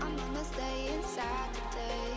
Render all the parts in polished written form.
I'm gonna stay inside today.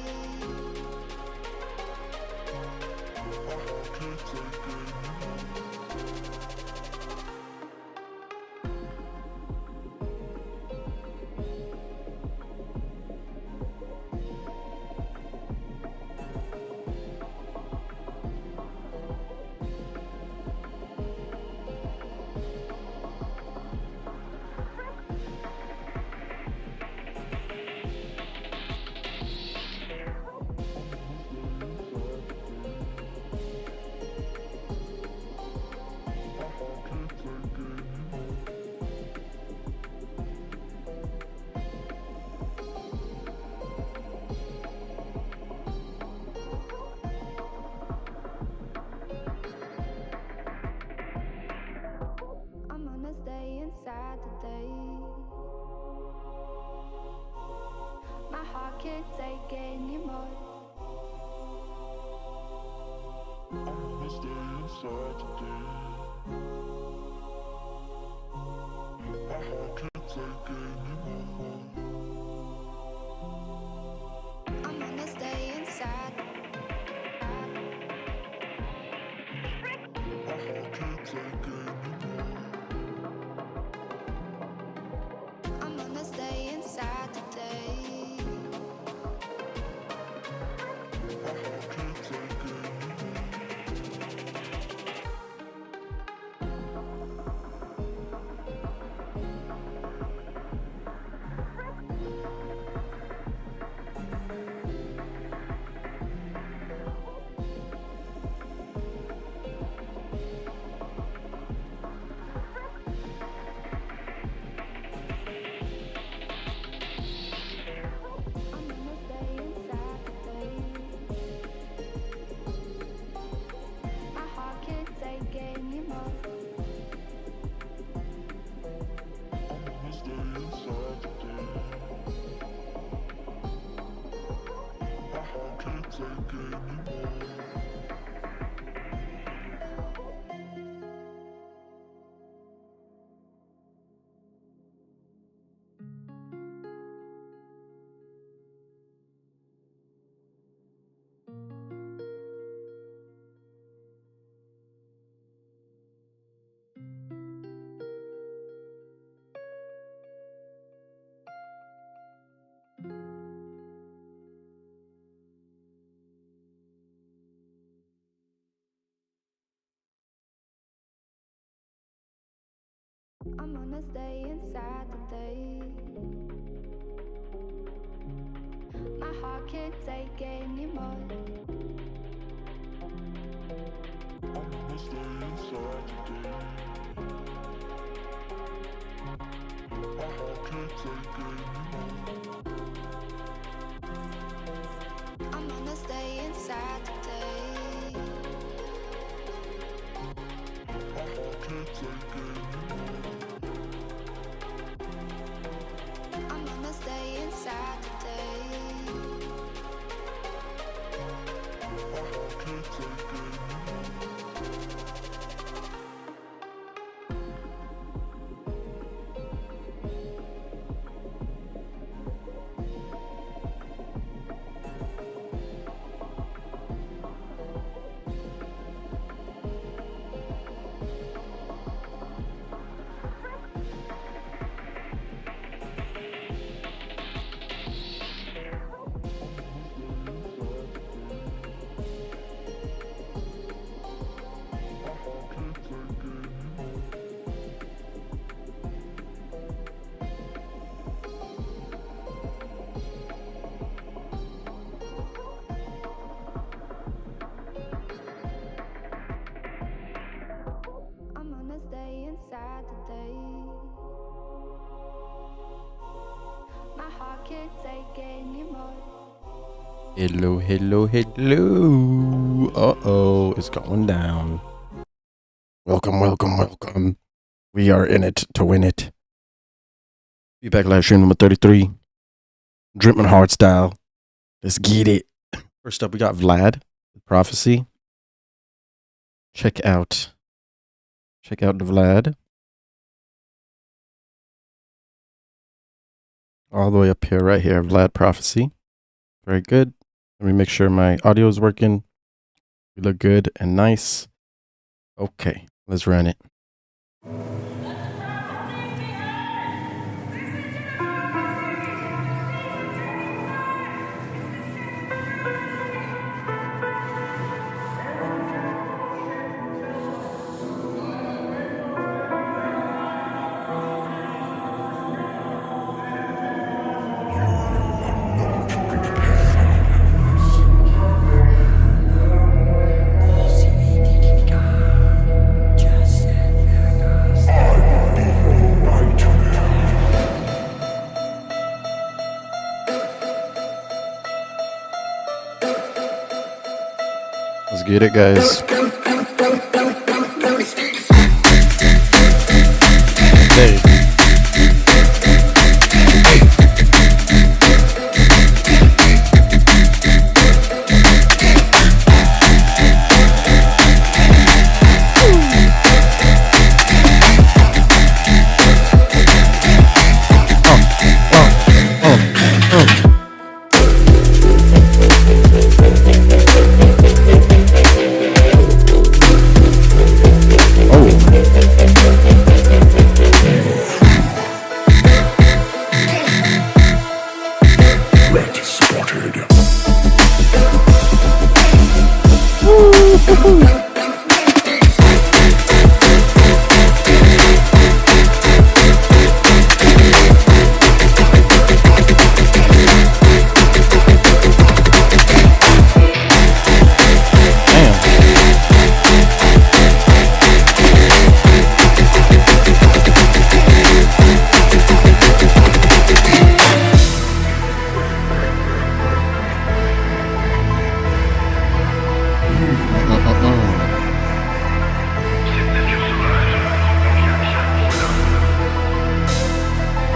I'm gonna stay inside today. My heart can't take anymore. I'm gonna stay inside today. My heart can't take anymore. I'm gonna stay inside. My heart can't take anymore. I'm gonna stay inside today. My heart can't take anymore. I'm gonna stay inside today. My heart can't take anymore. I'm gonna stay inside today. My heart can't take anymore. I'm gonna stay inside today. My heart can't take anymore. I'm gonna stay inside today. My heart can't take anymore. I'm gonna stay inside today. My heart can't take anymore. I'm gonna stay inside today. My heart can't take anymore. I'm gonna stay inside today. My heart can't take anymore. Hello, hello, hello. Uh-oh, it's going down. Welcome, welcome, welcome. We are in it to win it. Be back live stream number 33. Dripment hard style. Let's get it. First up, we got Vlad, Prophecy. Check out the Vlad. all the way up here, right here, Vlad Prophecy. Very good. Let me make sure my audio is working. We look good and nice. Okay, let's run it. Let's get it, guys. Hey.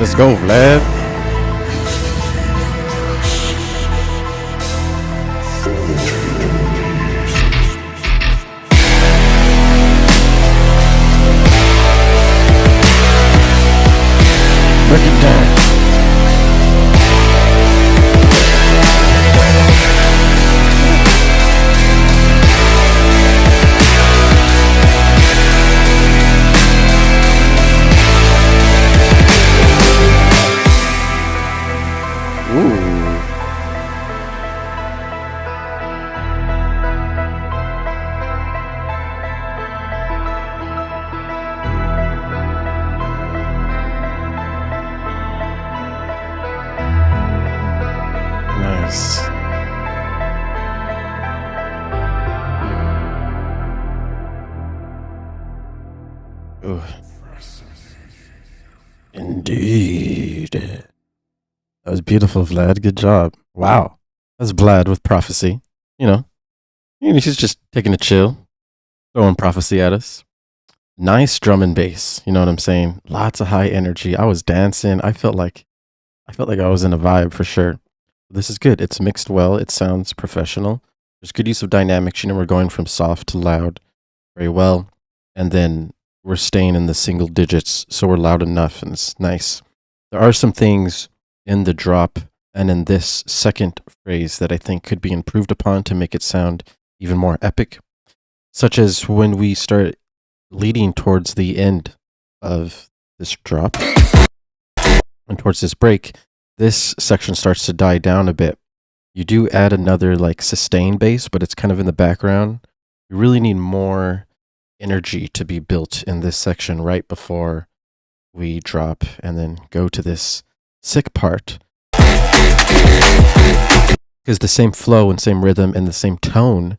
Let's go, Vlad. Break it down. Nice. Ooh. Indeed. That was beautiful, Vlad. Good job. Wow. That's Vlad with Prophecy. He's just taking a chill, throwing prophecy at us. Nice drum and bass. You know what I'm saying? Lots of high energy. I was dancing. I felt like I was in a vibe for sure. This is good. It's mixed well. It sounds professional. There's good use of dynamics. We're going from soft to loud very well. And then we're staying in the single digits, so we're loud enough, and it's nice. There are some things in the drop and in this second phrase that I think could be improved upon to make it sound even more epic, such as when we start leading towards the end of this drop and towards this break, this section starts to die down a bit. You do add another like sustain bass, but it's kind of in the background. You really need more energy to be built in this section right before we drop and then go to this sick part. Because the same flow and same rhythm and the same tone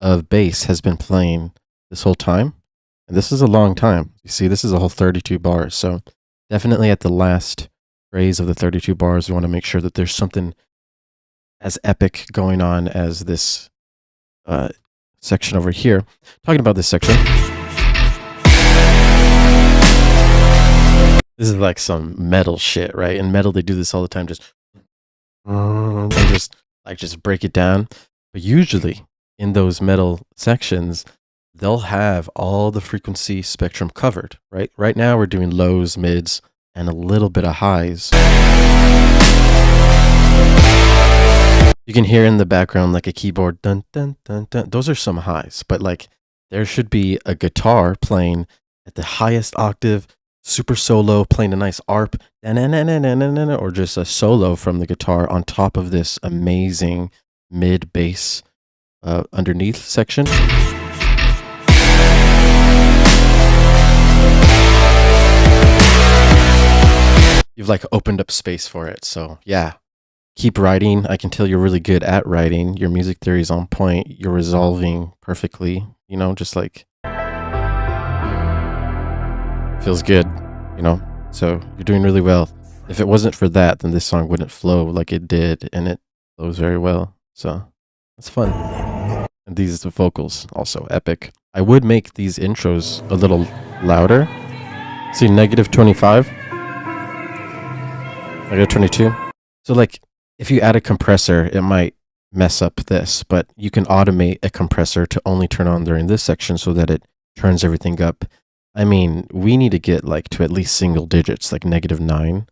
of bass has been playing this whole time. And this is a long time. You see, this is a whole 32 bars. So definitely at the last phrase of the 32 bars, we want to make sure that there's something as epic going on as this section over here. Talking about this section. This is like some metal shit, right? In metal, they do this all the time. Just break it down. But usually in those metal sections, they'll have all the frequency spectrum covered, right? Right now we're doing lows, mids, and a little bit of highs. You can hear in the background like a keyboard dun dun dun dun. Those are some highs, but like there should be a guitar playing at the highest octave, super solo, playing a nice arp, or just a solo from the guitar on top of this amazing mid bass underneath section. You've like opened up space for it. So yeah, keep writing. I can tell you're really good at writing. Your music theory is on point. You're resolving perfectly, you know, just like feels good, you know, so you're doing really well. If it wasn't for that, then this song wouldn't flow like it did, and it flows very well. So it's fun. And these vocals also epic. I would make these intros a little louder. See, -25. -22. So like if you add a compressor, it might mess up this, but you can automate a compressor to only turn on during this section so that it turns everything up. I mean, we need to get like to at least single digits, like -9,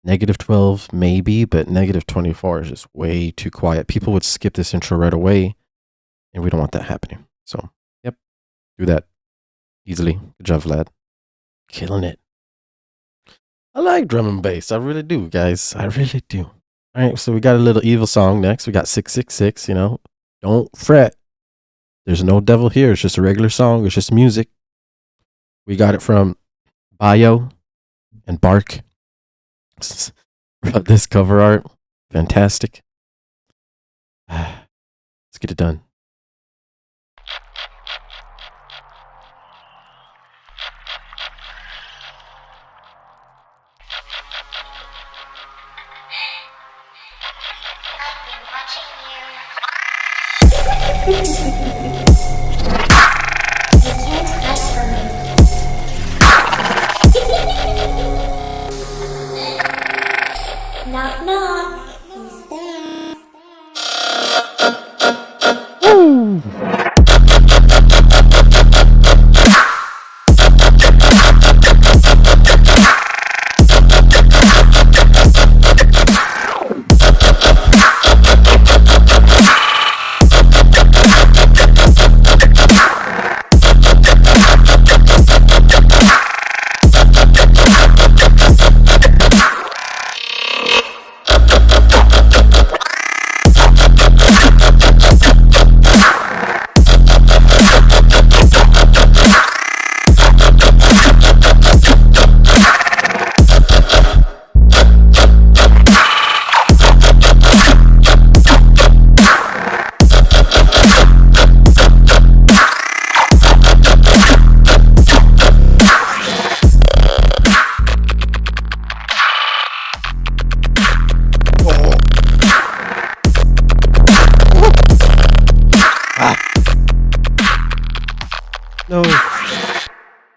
-12 maybe, but -24 is just way too quiet. People would skip this intro right away, and we don't want that happening. So, yep, do that easily. Good job, Vlad. Killing it. I like drum and bass. I really do, guys. I really do. All right, so we got a little evil song next. We got 666, you know. Don't fret. There's no devil here. It's just a regular song. It's just music. We got it from Bio and Bark. This cover art, fantastic. Let's get it done. Knock, knock. Who's there? Woo!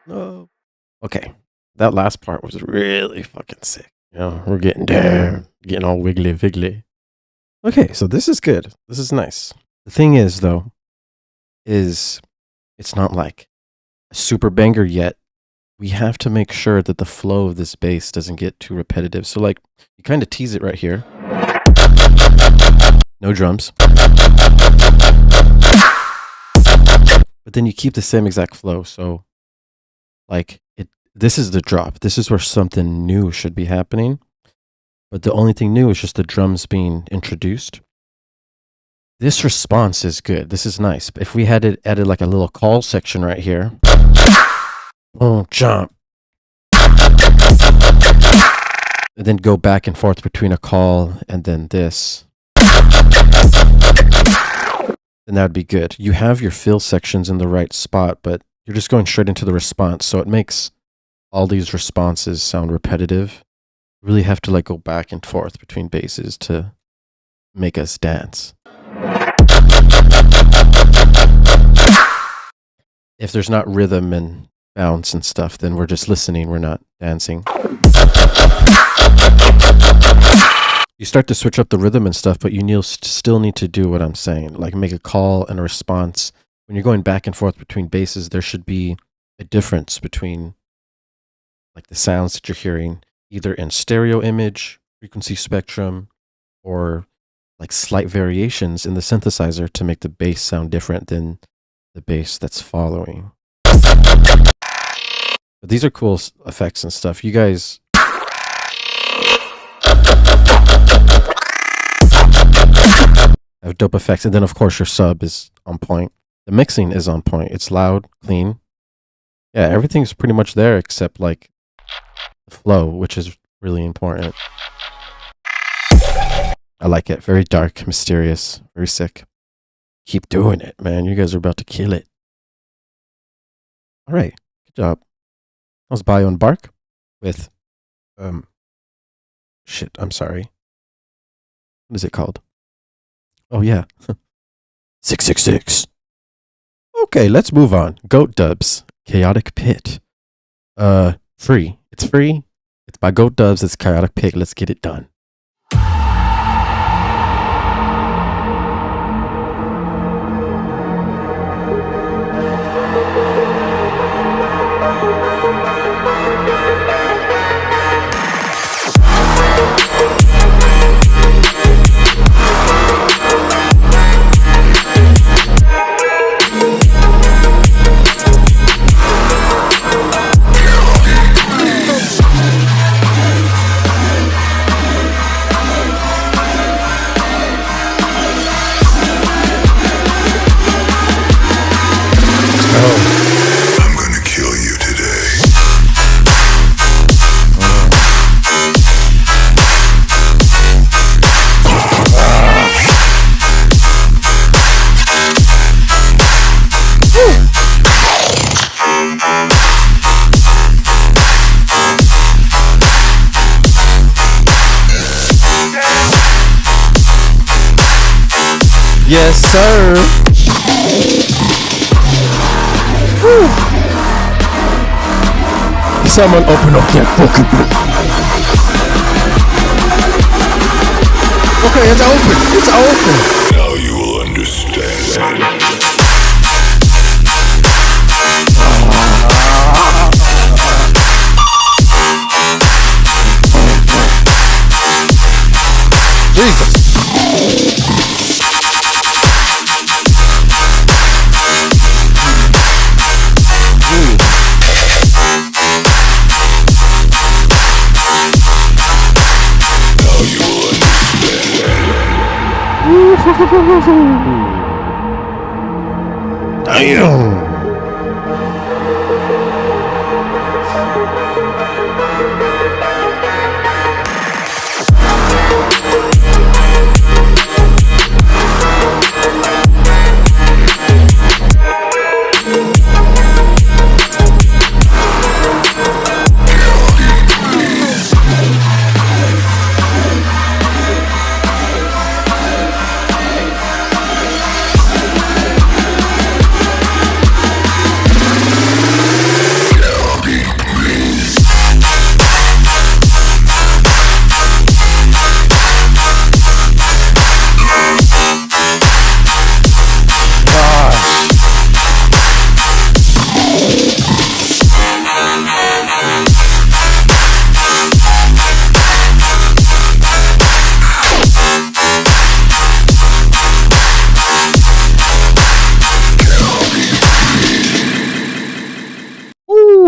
No. Okay. That last part was really fucking sick. You know, we're getting there, getting all wiggly wiggly. Okay, so this is good. This is nice. The thing is, though, is it's not like a super banger yet. We have to make sure that the flow of this bass doesn't get too repetitive. So, like, you kind of tease it right here. No drums. But then you keep the same exact flow. So, like, this is the drop. This is where something new should be happening. But the only thing new is just the drums being introduced. This response is good. This is nice. But if we had it added like a little call section right here. Oh, jump. And then go back and forth between a call and then this. Then that would be good. You have your fill sections in the right spot, but you're just going straight into the response. So it makes all these responses sound repetitive. You really have to like go back and forth between basses to make us dance. If there's not rhythm and bounce and stuff, then we're just listening. We're not dancing. You start to switch up the rhythm and stuff, but you still need to do what I'm saying. Like make a call and a response. When you're going back and forth between basses, there should be a difference between like the sounds that you're hearing, either in stereo image, frequency spectrum, or like slight variations in the synthesizer to make the bass sound different than the bass that's following. But these are cool effects and stuff. You guys have dope effects, and then of course your sub is on point. The mixing is on point. It's loud, clean. Yeah, everything's pretty much there except like the flow, which is really important. I like it. Very dark, mysterious, very sick. Keep doing it, man. You guys are about to kill it. All right, good job. That was Bio and Bark with shit, I'm sorry. What is it called? Oh yeah. 666. Okay, let's move on. Goat Dubs, Chaotic Pit. Free. It's free. It's by Goat Dubs. It's Chaotic Pit. Let's get it done. I'm gonna kill you today. Yes, sir. Woo. Someone open up that fucking book. Okay, it's open. It's open. Now you will understand. Jesus. Now you will understand. Damn.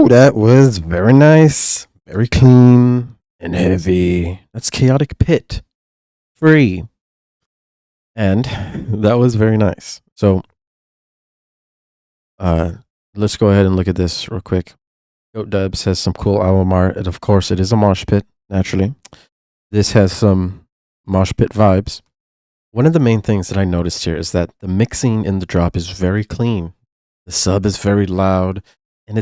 That was very nice, very clean and heavy. That's Chaotic Pit. Free. And that was very nice. So let's go ahead and look at this real quick. Goat Dubs has some cool album art, and of course it is a mosh pit, naturally. This has some mosh pit vibes. One of the main things that I noticed here is that the mixing in the drop is very clean. The sub is very loud, and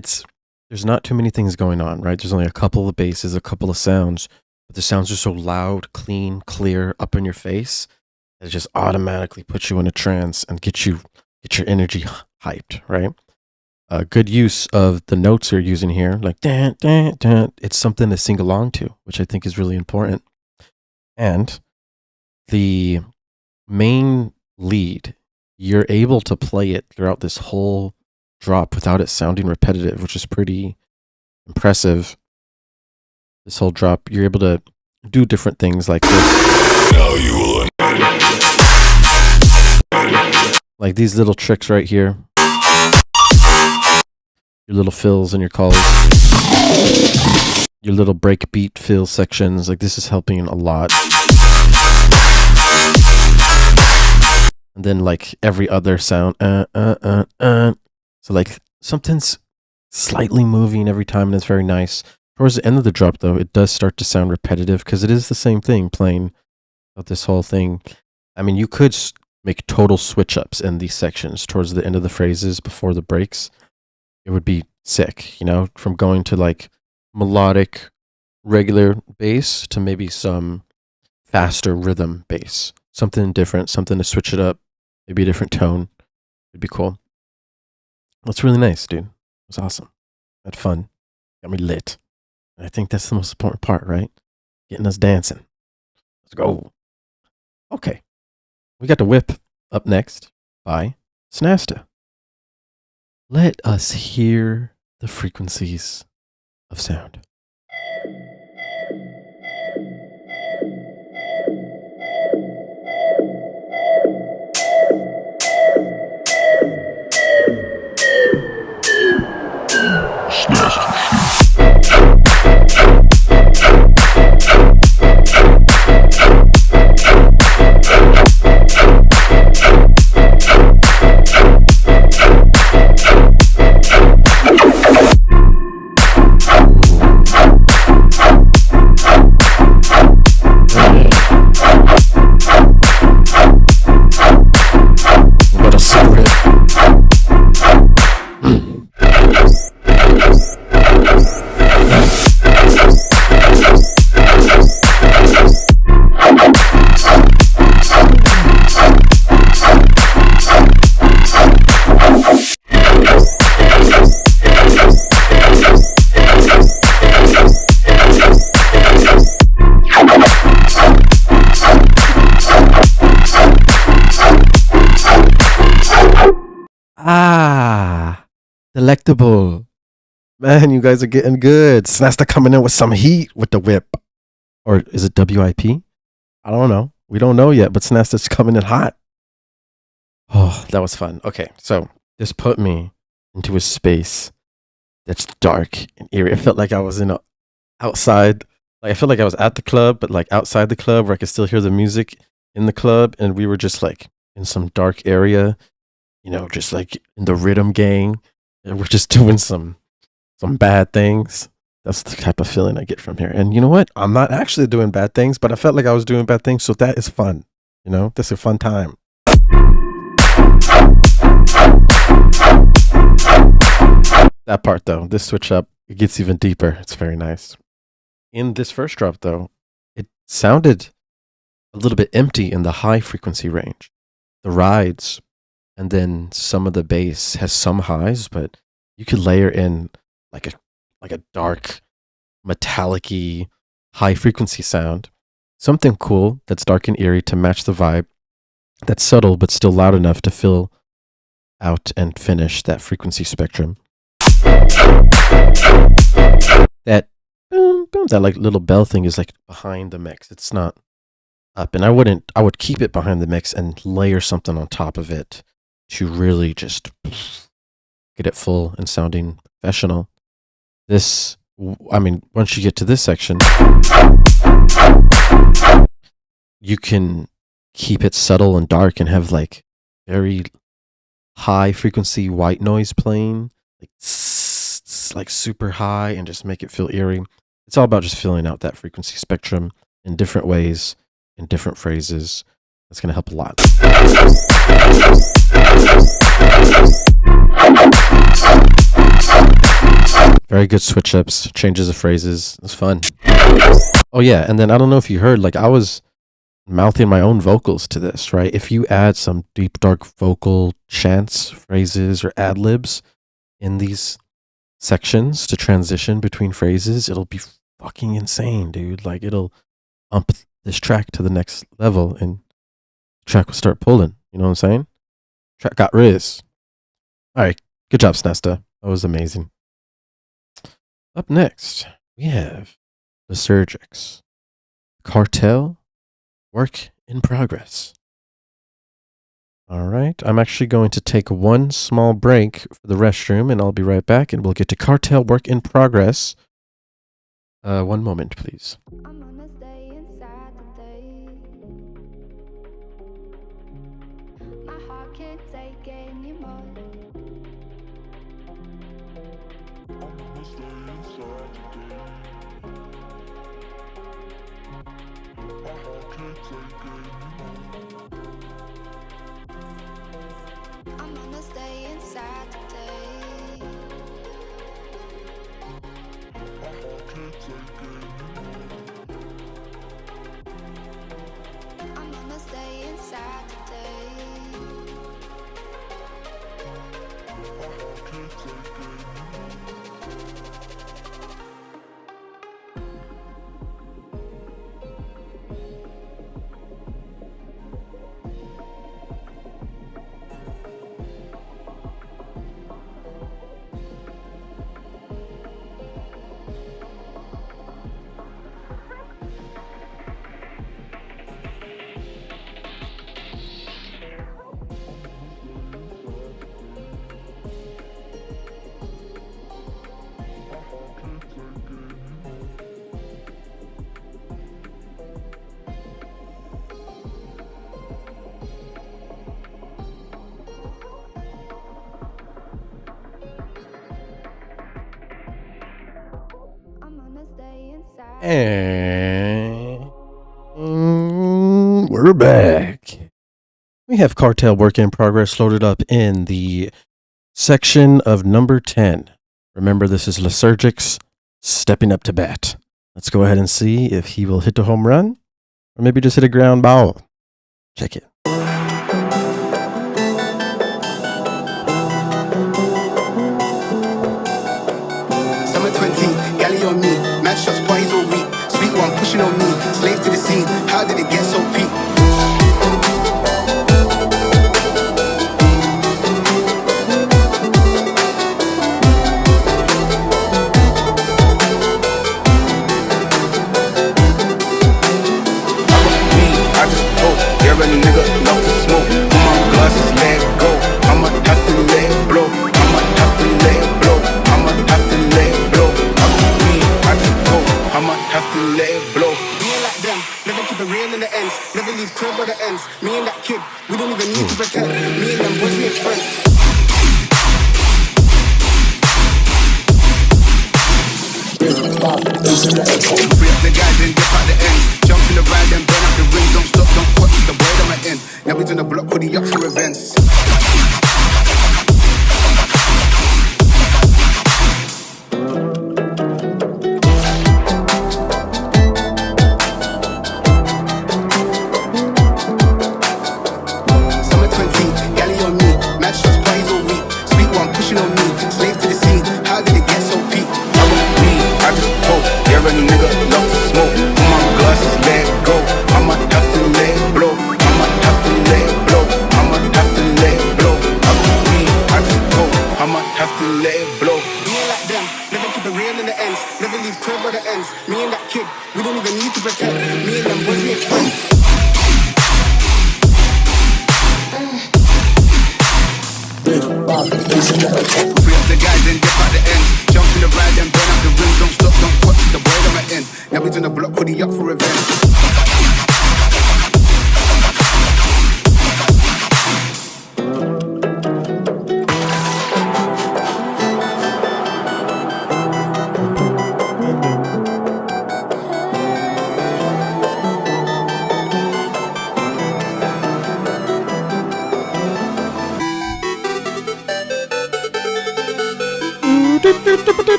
there's not too many things going on, right? There's only a couple of basses, a couple of sounds, but the sounds are so loud, clean, clear, up in your face, that it just automatically puts you in a trance and get your energy hyped, right? Good use of the notes you're using here, like dan, dan, dan. It's something to sing along to, which I think is really important. And the main lead, you're able to play it throughout this whole drop without it sounding repetitive, which is pretty impressive. this whole drop, you're able to do different things like this. Now you will. Like these little tricks right here. Your little fills and your calls. Your little breakbeat fill sections. Like this is helping a lot. And then like every other sound. So like something's slightly moving every time and it's very nice. Towards the end of the drop though, it does start to sound repetitive because it is the same thing playing out this whole thing. I mean, you could make total switch ups in these sections towards the end of the phrases before the breaks. It would be sick, you know, from going to like melodic regular bass to maybe some faster rhythm bass. Something different, something to switch it up, maybe a different tone. It'd be cool. That's really nice, dude. It was awesome. Had fun. Got me lit. And I think that's the most important part, right? Getting us dancing. Let's go. Okay. We got the WIP up next by Snasta. Let us hear the frequencies of sound. What a secret. Ah, delectable. Man, you guys are getting good. Snasta coming in with some heat with the WIP. Or is it WIP? I don't know. We don't know yet, but Snasta's coming in hot. Oh, that was fun. Okay, so this put me into a space that's dark and eerie. It felt like I was in outside. Like I felt like I was at the club, but like outside the club where I could still hear the music in the club. And we were just like in some dark area, you know, just like in the rhythm gang. And we're just doing some bad things. That's the type of feeling I get from here. And you know what? I'm not actually doing bad things, but I felt like I was doing bad things. So that is fun. You know, that's a fun time. That part though, this switch up, it gets even deeper. It's very nice. In this first drop though, it sounded a little bit empty in the high frequency range. The rides and then some of the bass has some highs, but you could layer in like a dark, metallic-y, high frequency sound. Something cool that's dark and eerie to match the vibe. That's subtle but still loud enough to fill out and finish that frequency spectrum. That boom, boom, that like little bell thing is like behind the mix. It's not up, and I would keep it behind the mix and layer something on top of it to really just get it full and sounding professional. This, I mean, once you get to this section, you can keep it subtle and dark and have like very high frequency white noise playing, like super high, and just make it feel eerie. It's all about just filling out that frequency spectrum in different ways, in different phrases. That's going to help a lot. Very good switch ups, changes of phrases. It's fun. Oh yeah, and then I don't know if you heard, like I was mouthing my own vocals to this, right? If you add some deep, dark vocal chants, phrases, or ad libs in these sections to transition between phrases, it'll be fucking insane, dude. Like it'll ump this track to the next level and the track will start pulling. You know what I'm saying? Track got Riz. All right. Good job, Snasta. That was amazing. Up next, we have Lysergics. Cartel, work in progress. All right, I'm actually going to take one small break for the restroom, and I'll be right back, and we'll get to Cartel, work in progress. One moment, please. I'm gonna stay inside today. My heart can't take anymore. I'ma stay inside today. My heart can't take anymore. I'm gonna stay inside today. My heart can't take anymore. I'm gonna stay inside today. My heart can't take anymore. I'm gonna stay inside. And we're back. We have Cartel work in progress loaded up in the section of number 10. Remember, this is Lysergics stepping up to bat. Let's go ahead and see if he will hit a home run or maybe just hit a ground ball. Check it. Summer 20, galley on me, mad shots, parties all week. Sweet one pushing on me, slave to the scene. How did it get so peak? I just hope, yeah, a nigga love to smoke. Put my glasses, let go. I'ma have to let it blow. I'ma have to let it blow. I'ma have to let it blow. I just hope, I'ma have to let it blow. Being like them, never keep it real in the ends. Never leave crib by the ends. Me and that kid, we don't even need to pretend. Me and them boys make friends. Free up the guys and dip out the ends. Jump in the ride and burn out the rings. Don't stop, don't watch the boy that I'm in. Now we on the block, hoodie up for events. Summer 20, galley on me, mad shots, parties all week. Sweet one pushing on me, slave to the scene. How did it get so peak? I just hope, yeah, a nigga love to smoke. Put my glasses, let go. I'ma have to let it blow. I'ma have to let it blow. I'ma have to let it blow. I just hope, I'ma have to let it blow. Being like them, never keep it real in the ends. Never leave crib by the ends. Me and that kid, we don't even need to pretend. Me and them boys make friends. Free up the guys and dip out the ends. Jump in the ride and burn out the rims. Don't stop, don't watch the boy that I'm in. Now we on the block, hoodie up for events.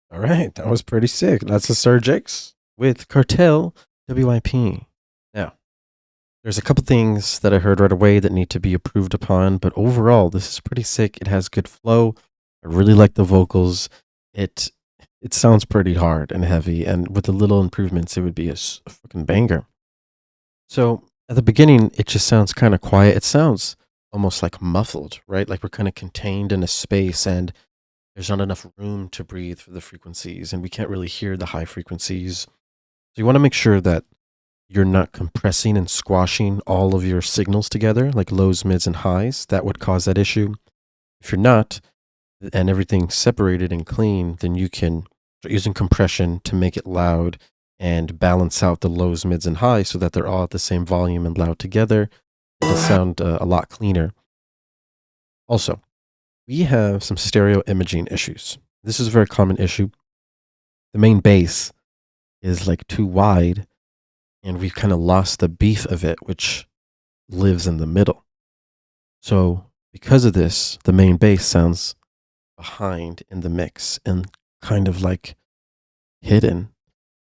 All right, that was pretty sick. That's Lysergics with Cartel WIP. Now, there's a couple things that I heard right away that need to be improved upon, but overall, this is pretty sick. It has good flow. I really like the vocals. It sounds pretty hard and heavy, and with the little improvements, it would be a fucking banger. So at the beginning, it just sounds kind of quiet. It sounds almost like muffled, right? Like we're kind of contained in a space and there's not enough room to breathe for the frequencies and we can't really hear the high frequencies. So you want to make sure that you're not compressing and squashing all of your signals together, like lows, mids, and highs. That would cause that issue. If you're not, and everything's separated and clean, then you can start using compression to make it loud and balance out the lows, mids, and highs so that they're all at the same volume and loud together. It'll sound a lot cleaner. Also, we have some stereo imaging issues. This is a very common issue. The main bass is like too wide and we've kind of lost the beef of it, which lives in the middle. So because of this, the main bass sounds behind in the mix and kind of like hidden.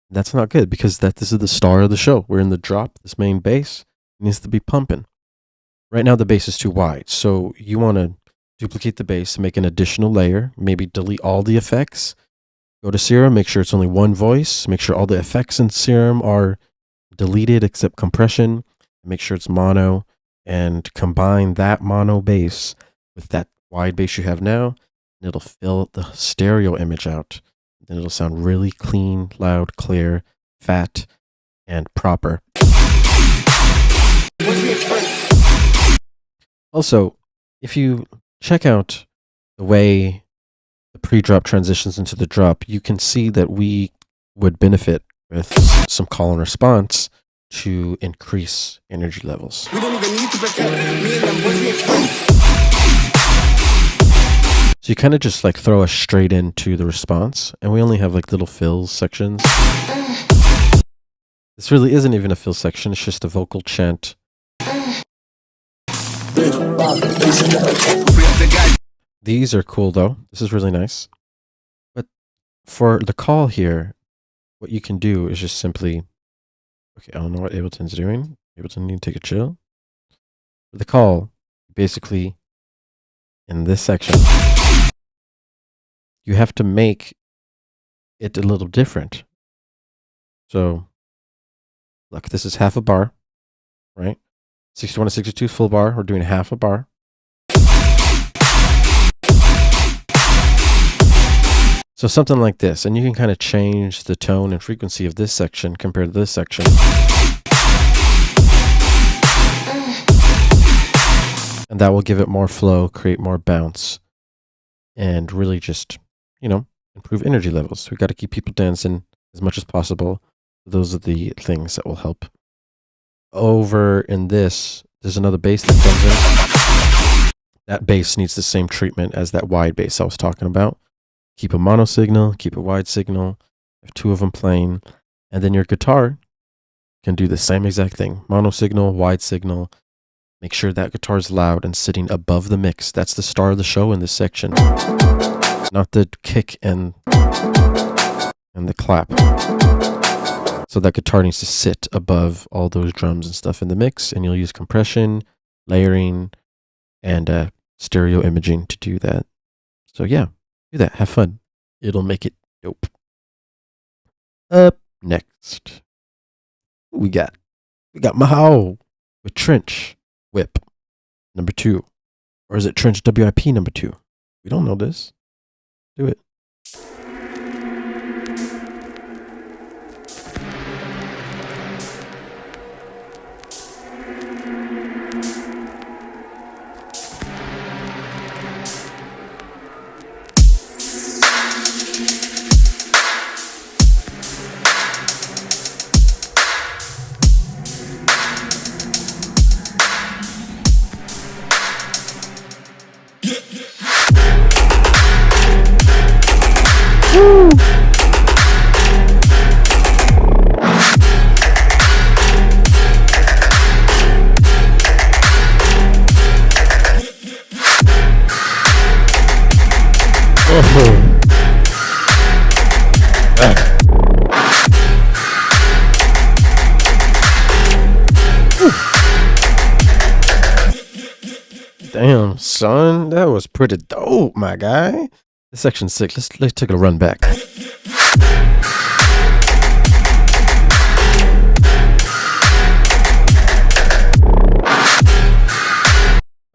That's not good because this is the star of the show. We're in the drop. This main bass needs to be pumping. Right now the bass is too wide. So you want to duplicate the bass, make an additional layer, maybe delete all the effects. Go to Serum, make sure it's only one voice. Make sure all the effects in Serum are deleted except compression. Make sure it's mono and combine that mono bass with that wide bass you have now. And it'll fill the stereo image out. Then it'll sound really clean, loud, clear, fat, and proper. Also, if you check out the way the pre-drop transitions into the drop, you can see that we would benefit with some call and response to increase energy levels. We don't even need to pretend. Me and them boys make friends. So you kind of just like throw us straight into the response, and we only have like little fills sections. This really isn't even a fill section, it's just a vocal chant. These are cool though. This is really nice. But for the call here, what you can do is just simply, okay, I don't know what Ableton's doing. Ableton need to take a chill. For the call, basically in this section, you have to make it a little different. So look, this is half a bar, right? 61 to 62 full bar. We're doing half a bar. So something like this, and you can kind of change the tone and frequency of this section compared to this section. And that will give it more flow, create more bounce, and really just, you know, improve energy levels. We got to keep people dancing as much as possible. Those are the things that will help. Over in this, there's another bass that comes in. That bass needs the same treatment as that wide bass I was talking about. Keep a mono signal, keep a wide signal, have two of them playing, and then your guitar can do the same exact thing. Mono signal, wide signal. Make sure that guitar is loud and sitting above the mix. That's the star of the show in this section. Not the kick and the clap. So that guitar needs to sit above all those drums and stuff in the mix, and you'll use compression, layering, and stereo imaging to do that. So yeah, do that. Have fun. It'll make it dope. Up next, we got Mahao with Trench WIP number 2. Or is it Trench WIP number 2? We don't know this. Do it. Damn, son, that was pretty dope, my guy. This section's sick. Let's take a run back.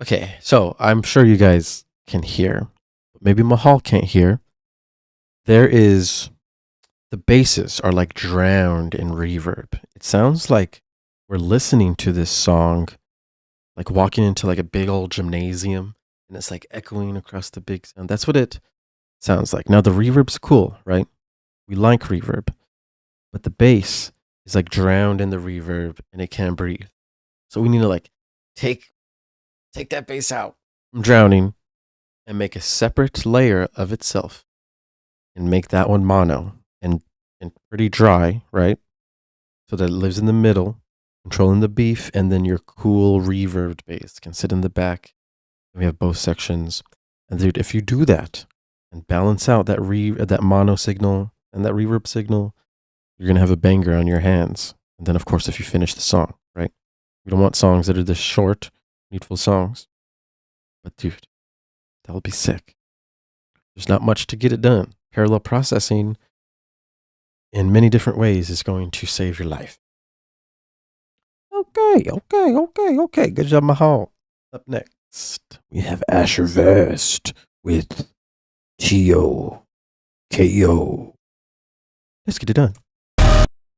Okay, so I'm sure you guys can hear. Maybe Mahal can't hear. There is the basses are like drowned in reverb. It sounds like we're listening to this song, like walking into like a big old gymnasium, and it's like echoing across the big sound. That's what it sounds like. Now the reverb's cool, right? We like reverb, but the bass is like drowned in the reverb and it can't breathe. So we need to like take that bass out from drowning and make a separate layer of itself and make that one mono and pretty dry, right? So that it lives in the middle, controlling the beef, and then your cool reverbed bass can sit in the back. We have both sections. And dude, if you do that and balance out that mono signal and that reverb signal, you're gonna have a banger on your hands. And then of course if you finish the song, right? We don't want songs that are this short, needful songs. But dude, that'll be sick. There's not much to get it done. Parallel processing in many different ways is going to save your life. Okay. Good job, Mahal. Up next, we have Asher Vest with T-O-K-O. Let's get it done.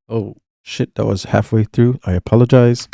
Oh, shit, that was halfway through. I apologize.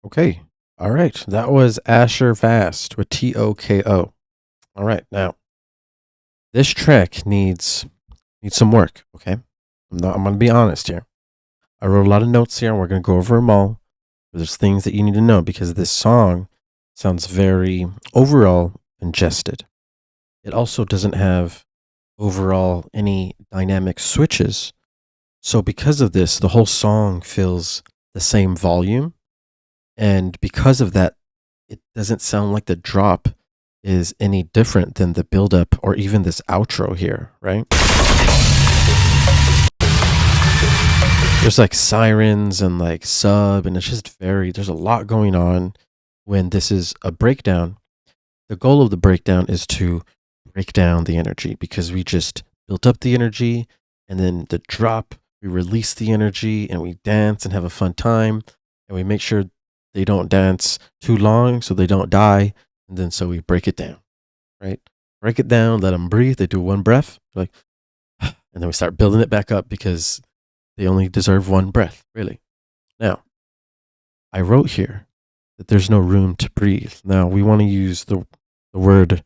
Okay, All right, that was Asher Vast with TOKO. All right, now this track needs some work. Okay, I'm gonna be honest here. I wrote a lot of notes here, and we're gonna go over them all. There's things that you need to know because this song sounds very overall congested. It also doesn't have overall any dynamic switches. So because of this, the whole song feels the same volume. And because of that, it doesn't sound like the drop is any different than the buildup or even this outro here, right? There's like sirens and like sub, and it's just there's a lot going on when this is a breakdown. The goal of the breakdown is to break down the energy because we just built up the energy, and then the drop, we release the energy and we dance and have a fun time, and we make sure they don't dance too long so they don't die. And then so we break it down, right? Break it down, let them breathe. They do one breath, like, and then we start building it back up because they only deserve one breath, really. Now, I wrote here that there's no room to breathe. Now, we want to use the word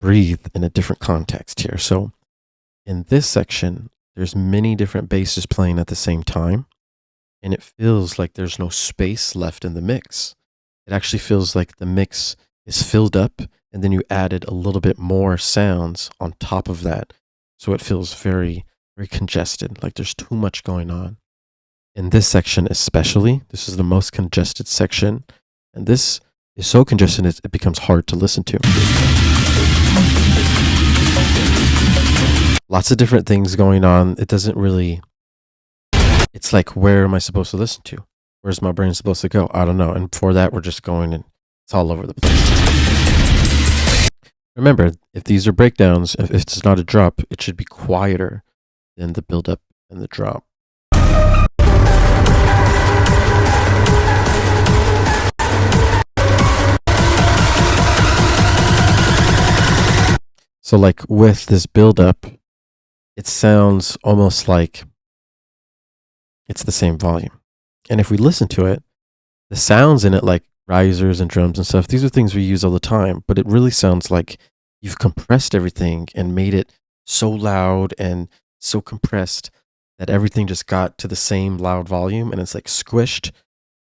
breathe in a different context here. So in this section, there's many different basses playing at the same time, and it feels like there's no space left in the mix. It actually feels like the mix is filled up, and then you added a little bit more sounds on top of that. So it feels very, very congested, like there's too much going on. In this section especially, this is the most congested section, and this is so congested it becomes hard to listen to. Lots of different things going on. It doesn't really, it's like, where am I supposed to listen to? Where's my brain supposed to go? I don't know. And for that, we're just going and it's all over the place. Remember, if these are breakdowns, if it's not a drop, it should be quieter than the build-up and the drop. So like with this build-up, it sounds almost like it's the same volume. And if we listen to it, the sounds in it, like risers and drums and stuff, these are things we use all the time, but it really sounds like you've compressed everything and made it so loud and so compressed that everything just got to the same loud volume, and it's like squished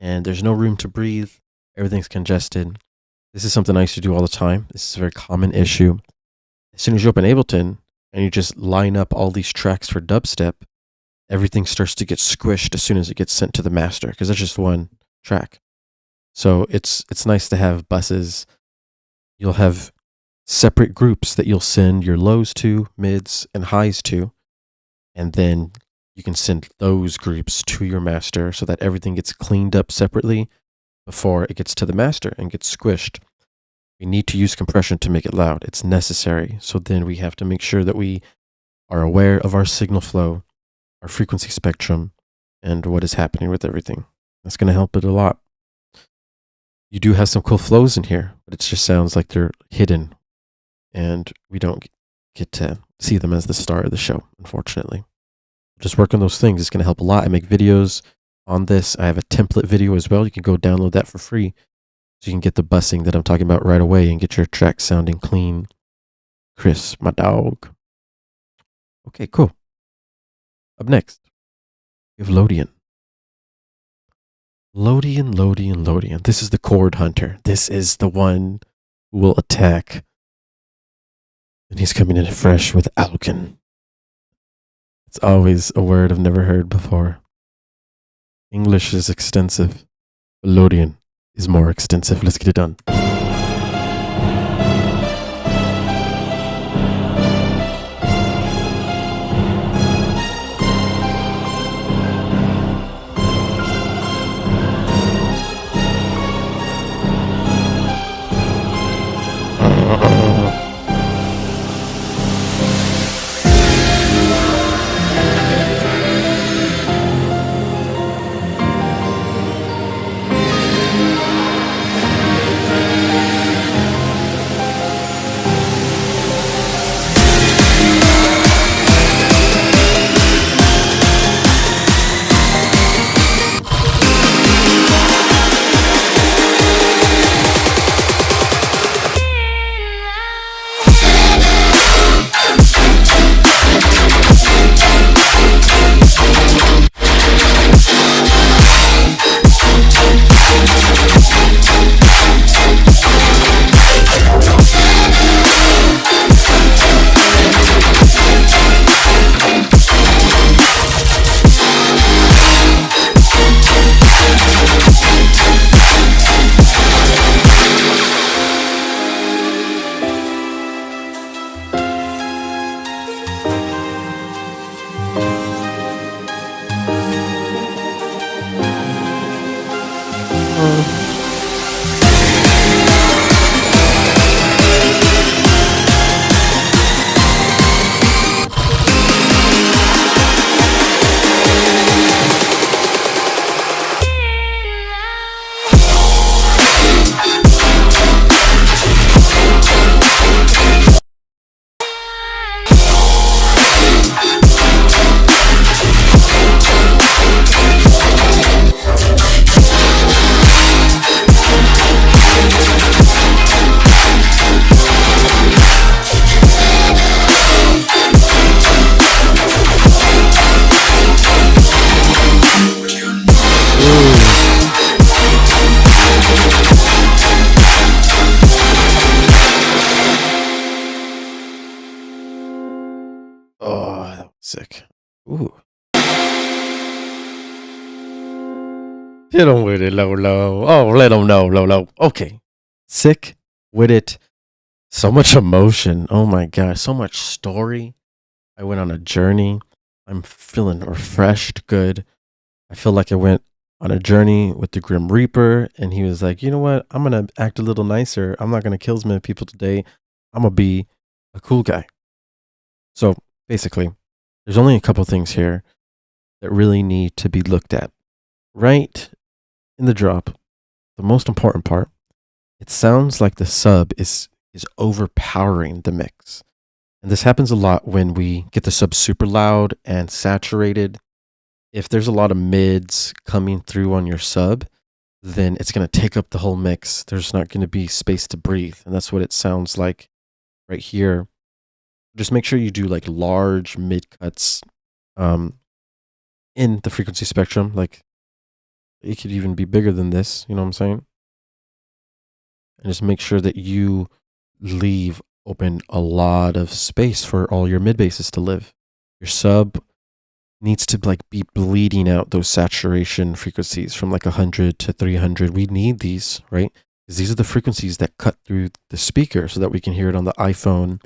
and there's no room to breathe. Everything's congested. This is something I used to do all the time. This is a very common issue. As soon as you open Ableton and you just line up all these tracks for dubstep, everything starts to get squished as soon as it gets sent to the master, because that's just one track. So it's nice to have buses. You'll have separate groups that you'll send your lows to, mids, and highs to, and then you can send those groups to your master so that everything gets cleaned up separately before it gets to the master and gets squished. We need to use compression to make it loud. It's necessary. So then we have to make sure that we are aware of our signal flow, our frequency spectrum, and what is happening with everything. That's going to help it a lot. You do have some cool flows in here, but it just sounds like they're hidden, and we don't get to see them as the star of the show, unfortunately. Just work on those things. It's going to help a lot. I make videos on this. I have a template video as well. You can go download that for free, so you can get the bussing that I'm talking about right away and get your track sounding clean. Chris, my dog. Okay, cool. Up next, we have Lodian. Lodian. This is the chord hunter. This is the one who will attack. And he's coming in fresh with Alkin. It's always a word I've never heard before. English is extensive, but Lodian is more extensive. Let's get it done. Ooh. Hit him with it, low, low. Oh, let him know, low, low. Okay. Sick with it. So much emotion. Oh my God. So much story. I went on a journey. I'm feeling refreshed, good. I feel like I went on a journey with the Grim Reaper, and he was like, you know what? I'm going to act a little nicer. I'm not going to kill as many people today. I'm going to be a cool guy. So basically, there's only a couple things here that really need to be looked at. Right in the drop, the most important part, it sounds like the sub is overpowering the mix. And this happens a lot when we get the sub super loud and saturated. If there's a lot of mids coming through on your sub, then it's going to take up the whole mix. There's not going to be space to breathe. And that's what it sounds like right here. Just make sure you do like large mid cuts in the frequency spectrum. Like it could even be bigger than this. You know what I'm saying? And just make sure that you leave open a lot of space for all your mid basses to live. Your sub needs to like be bleeding out those saturation frequencies from like 100 to 300. We need these, right? Because these are the frequencies that cut through the speaker so that we can hear it on the iPhone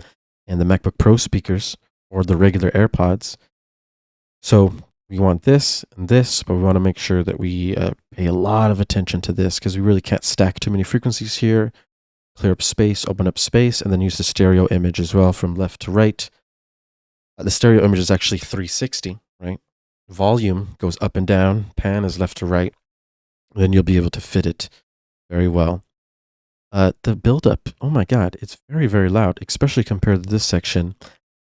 and the MacBook Pro speakers or the regular AirPods. So we want this and this, but we want to make sure that we pay a lot of attention to this because we really can't stack too many frequencies here. Clear up space, open up space, and then use the stereo image as well from left to right. The stereo image is actually 360, right? Volume goes up and down, pan is left to right. Then you'll be able to fit it very well. The buildup, oh my God, it's very, very loud, especially compared to this section.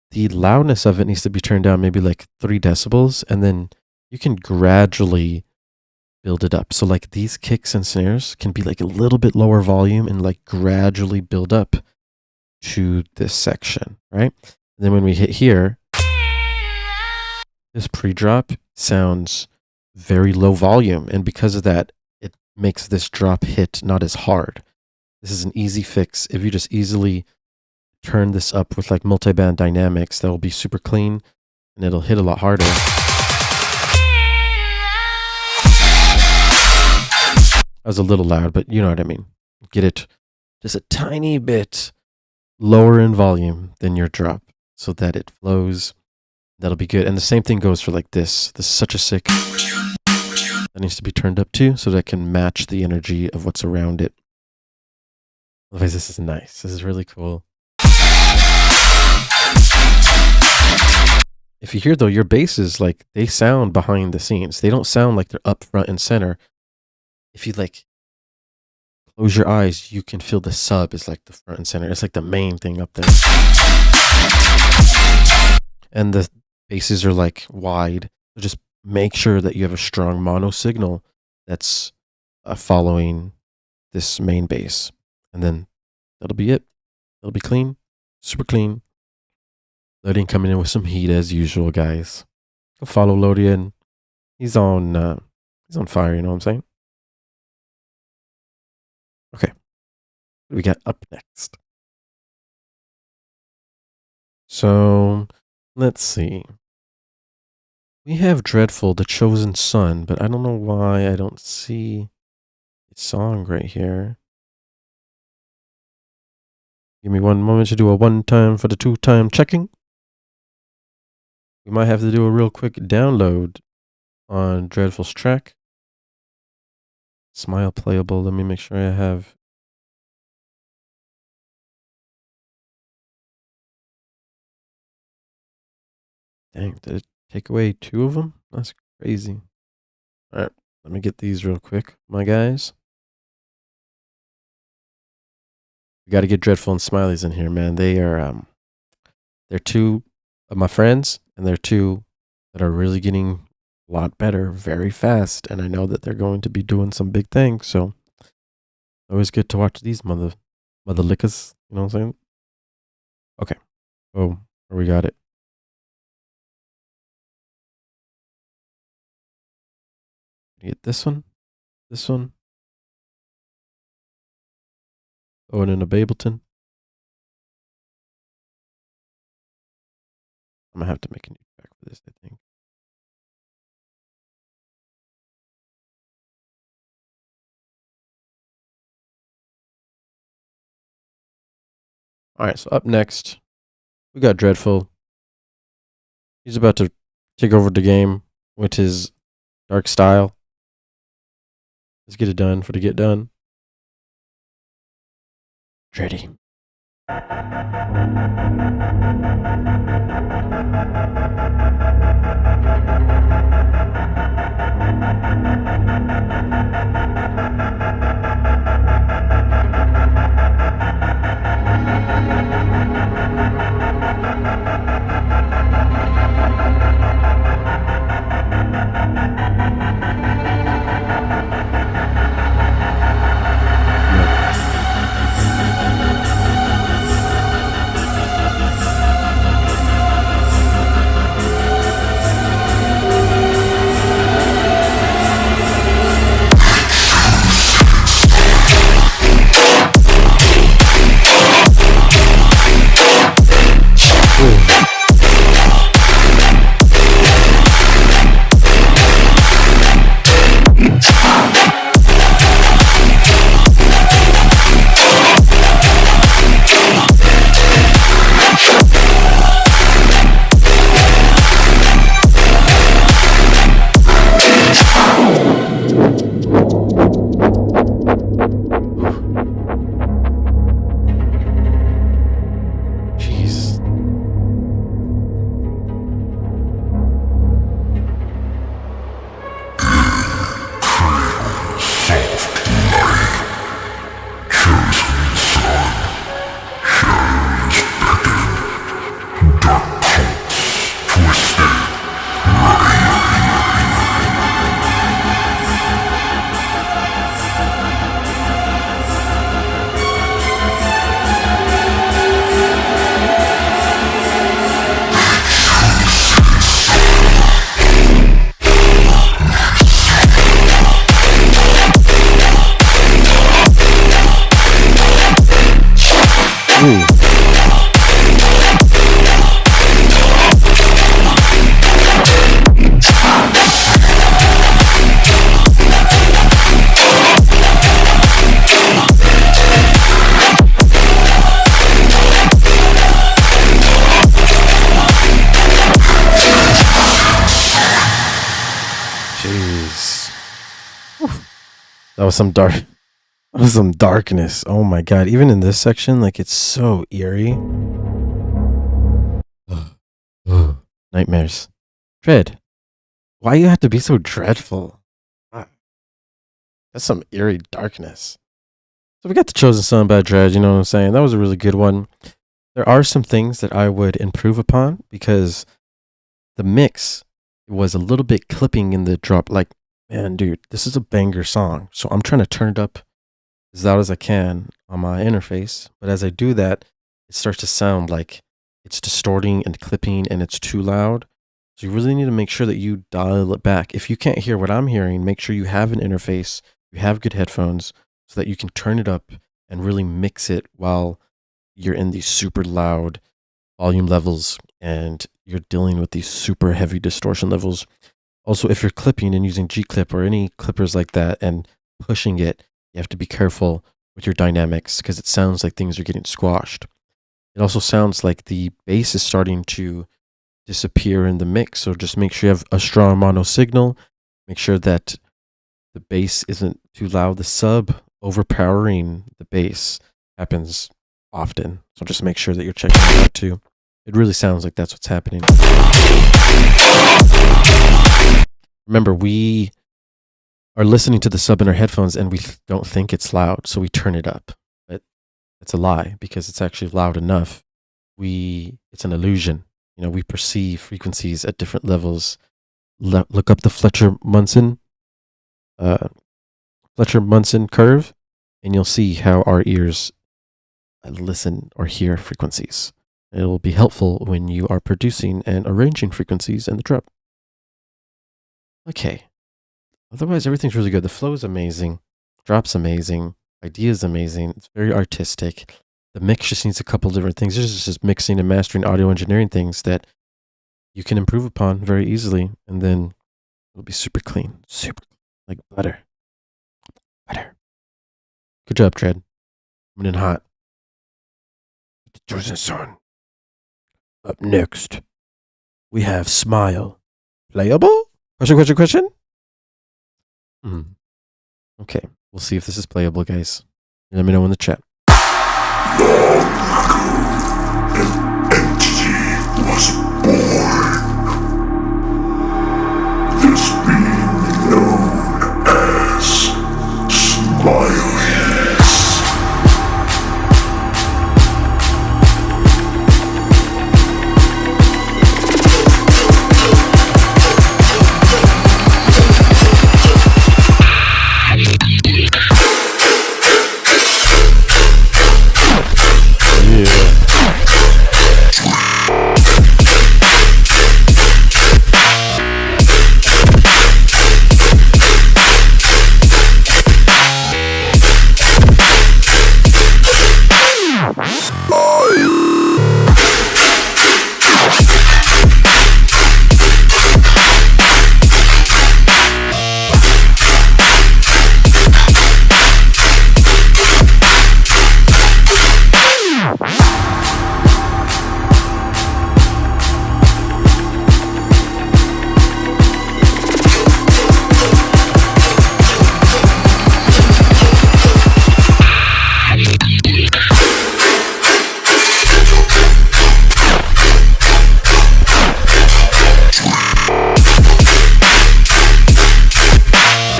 The loudness of it needs to be turned down maybe like 3 decibels, and then you can gradually build it up. So like these kicks and snares can be like a little bit lower volume and like gradually build up to this section, right? And then when we hit here, this pre-drop sounds very low volume. And because of that, it makes this drop hit not as hard. This is an easy fix. If you just easily turn this up with like multi-band dynamics, that will be super clean and it'll hit a lot harder. That was a little loud, but you know what I mean. Get it just a tiny bit lower in volume than your drop so that it flows. That'll be good. And the same thing goes for like this. This is such a sick. That needs to be turned up too so that it can match the energy of what's around it. Otherwise, this is nice. This is really cool. If you hear though, your basses, like they sound behind the scenes. They don't sound like they're up front and center. If you like close your eyes, you can feel the sub is like the front and center. It's like the main thing up there. And the basses are like wide. So just make sure that you have a strong mono signal that's following this main bass. And then that'll be it. It'll be clean, super clean. Lodian coming in with some heat as usual, guys. Go follow Lodian. He's on fire, you know what I'm saying? Okay. What do we got up next? So, let's see. We have Dreadful, The Chosen Son, but I don't know why I don't see a song right here. Give me one moment to do a 1 time for the 2 time checking. We might have to do a real quick download on Dreadful's track. Smile playable. Let me make sure I have. Dang, did it take away 2 of them? That's crazy. All right, let me get these real quick, my guys. We got to get Dreadful and Smileys in here, man. They're 2 of my friends, and they're 2 that are really getting a lot better very fast. And I know that they're going to be doing some big things. So always good to watch these mother lickers. You know what I'm saying? Okay. Oh, we got it. Get this one. Oh, and then a Bableton. I'm gonna have to make a new track for this, I think. All right, so up next, we got Dreadful. He's about to take over the game with his dark style. Let's get it done for the get done. Dready. That was some dark. That was some darkness. Oh my god! Even in this section, like it's so eerie. Nightmares. Dread. Why you have to be so dreadful? That's some eerie darkness. So we got the Chosen Son by Dread. You know what I'm saying? That was a really good one. There are some things that I would improve upon because the mix was a little bit clipping in the drop. Like, man, dude, this is a banger song. So I'm trying to turn it up as loud as I can on my interface. But as I do that, it starts to sound like it's distorting and clipping and it's too loud. So you really need to make sure that you dial it back. If you can't hear what I'm hearing, make sure you have an interface, you have good headphones so that you can turn it up and really mix it while you're in these super loud volume levels and you're dealing with these super heavy distortion levels. Also, if you're clipping and using G-Clip or any clippers like that and pushing it, you have to be careful with your dynamics because it sounds like things are getting squashed. It also sounds like the bass is starting to disappear in the mix. So just make sure you have a strong mono signal. Make sure that the bass isn't too loud. The sub overpowering the bass happens often. So just make sure that you're checking that out too. It really sounds like that's what's happening. Remember, we are listening to the sub in our headphones and we don't think it's loud, so we turn it up. But it's a lie because it's actually loud enough. It's an illusion. You know, we perceive frequencies at different levels. Look up the Fletcher-Munson curve, and you'll see how our ears listen or hear frequencies. It will be helpful when you are producing and arranging frequencies in the drop. Okay. Otherwise, everything's really good. The flow is amazing. Drop's amazing. Idea is amazing. It's very artistic. The mix just needs a couple different things. This is just mixing and mastering audio engineering things that you can improve upon very easily. And then it'll be super clean. Super like butter. Butter. Good job, Dread. Coming in hot. chosen son. Up next, we have Smile. Playable? Question? Okay, we'll see if this is playable, guys. Let me know in the chat. Was born. This being known as Smiley.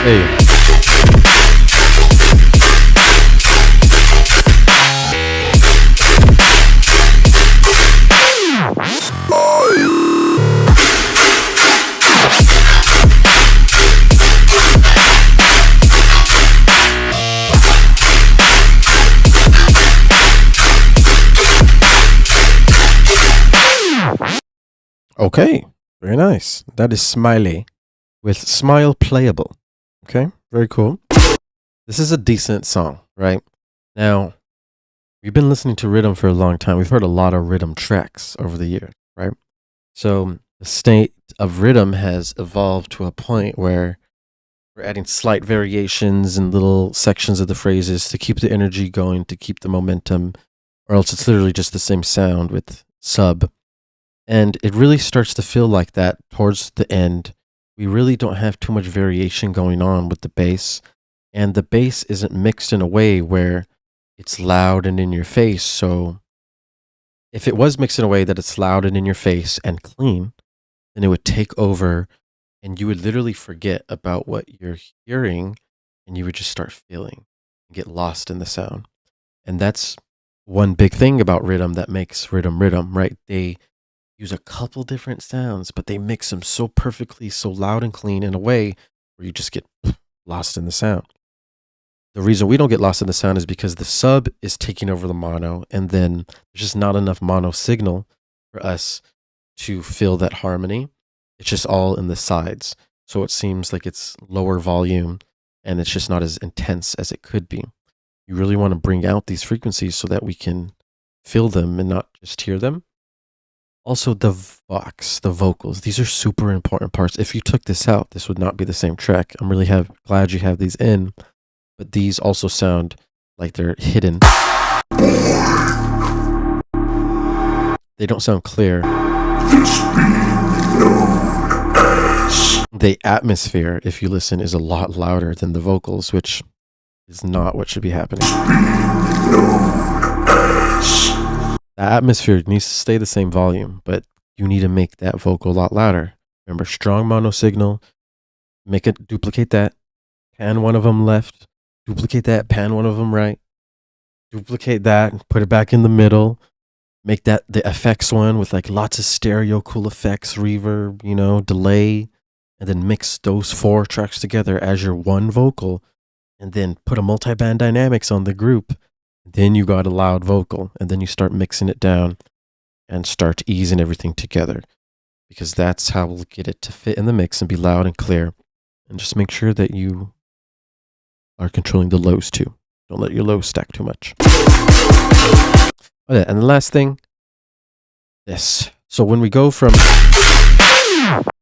Hey. Okay, very nice. That is Smiley with Smile Playable. Okay, very cool. This is a decent song, right? Now, we've been listening to rhythm for a long time. We've heard a lot of rhythm tracks over the years, right? So the state of rhythm has evolved to a point where we're adding slight variations in little sections of the phrases to keep the energy going, to keep the momentum, or else it's literally just the same sound with sub. And it really starts to feel like that towards the end. We really don't have too much variation going on with the bass, and the bass isn't mixed in a way where it's loud and in your face. So if it was mixed in a way that it's loud and in your face and clean, then it would take over and you would literally forget about what you're hearing and you would just start feeling and get lost in the sound. And that's one big thing about rhythm that makes rhythm, right? They use a couple different sounds, but they mix them so perfectly, so loud and clean in a way where you just get lost in the sound. The reason we don't get lost in the sound is because the sub is taking over the mono, and then there's just not enough mono signal for us to feel that harmony. It's just all in the sides. So it seems like it's lower volume and it's just not as intense as it could be. You really want to bring out these frequencies so that we can feel them and not just hear them. Also, the vox, the vocals, these are super important parts. If you took this out, this would not be the same track. I'm really glad you have these in, but these also sound like they're hidden. They don't sound clear. The atmosphere, if you listen, is a lot louder than the vocals, which is not what should be happening. The atmosphere needs to stay the same volume, but you need to make that vocal a lot louder. Remember, strong mono signal, make it, duplicate that, pan one of them left, duplicate that, pan one of them right, duplicate that, put it back in the middle, make that the effects one with like lots of stereo, cool effects, reverb, you know, delay, and then mix those 4 tracks together as your one vocal, and then put a multi-band dynamics on the group. Then you got a loud vocal, and then you start mixing it down and start easing everything together, because that's how we'll get it to fit in the mix and be loud and clear. And just make sure that you are controlling the lows too. Don't let your lows stack too much. Okay, and the last thing, this. So when we go from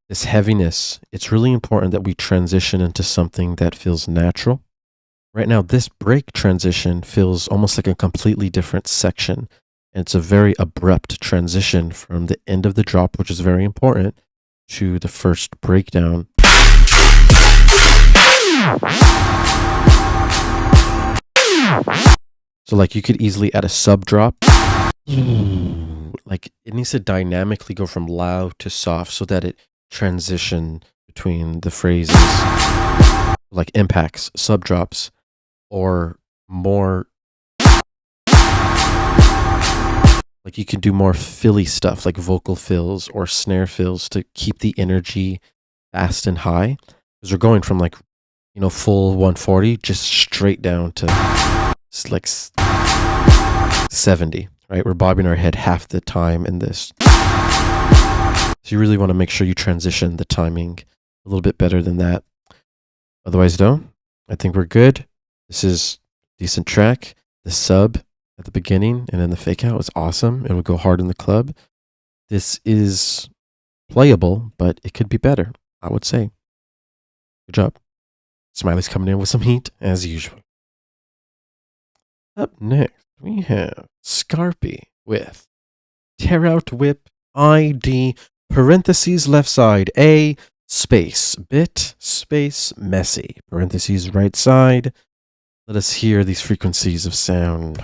this heaviness, it's really important that we transition into something that feels natural. Right now, this break transition feels almost like a completely different section. And it's a very abrupt transition from the end of the drop, which is very important, to the first breakdown. So like you could easily add a sub drop. Like it needs to dynamically go from loud to soft so that it transition between the phrases, like impacts, sub drops, or more. Like you can do more filly stuff like vocal fills or snare fills to keep the energy fast and high. Because we're going from like, you know, full 140 just straight down to like 70, right? We're bobbing our head half the time in this. So you really want to make sure you transition the timing a little bit better than that. Otherwise though, I think we're good. This is a decent track. The sub at the beginning and then the fake out was awesome. It would go hard in the club. This is playable, but it could be better, I would say. Good job. Smiley's coming in with some heat as usual. Up next, we have Scarpy with tearout WIP ID parentheses left side A space bit space messy parentheses right side. Let us hear these frequencies of sound.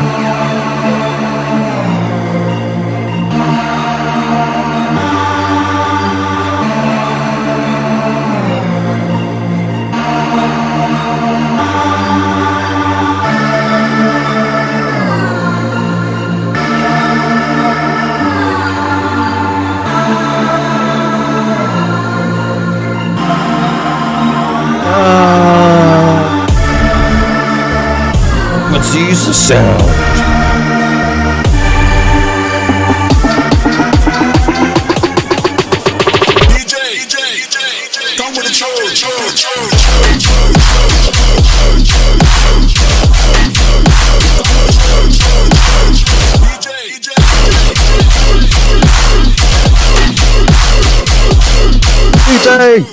Let's use the sound. DJ, come with the charge. DJ!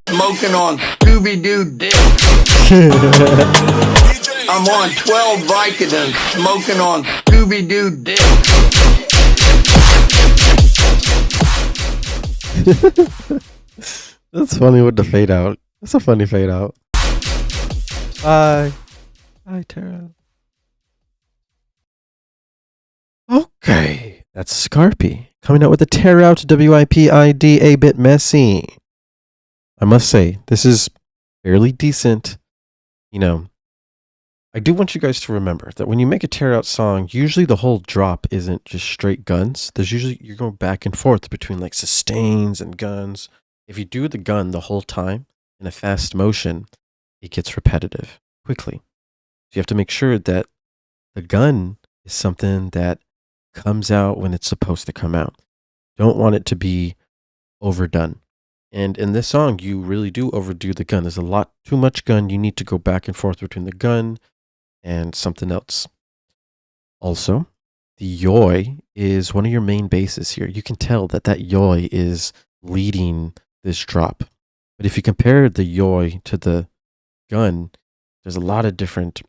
Smoking on Scooby-Doo dip. I'm on 12 Vicodins, smoking on Scooby-Doo dip. That's funny with the fade out. That's a funny fade out. Bye. Bye, Tara. Okay, that's Scarpy coming out with a tearout WIP ID a bit messy. I must say, this is fairly decent. You know, I do want you guys to remember that when you make a tearout song, usually the whole drop isn't just straight guns. There's usually, you're going back and forth between like sustains and guns. If you do the gun the whole time in a fast motion, it gets repetitive quickly. So you have to make sure that the gun is something that comes out when it's supposed to come out. Don't want it to be overdone. And in this song, you really do overdo the gun. There's a lot too much gun. You need to go back and forth between the gun and something else. Also, the yoi is one of your main basses here. You can tell that that yoi is leading this drop. But if you compare the yoi to the gun, there's a lot of different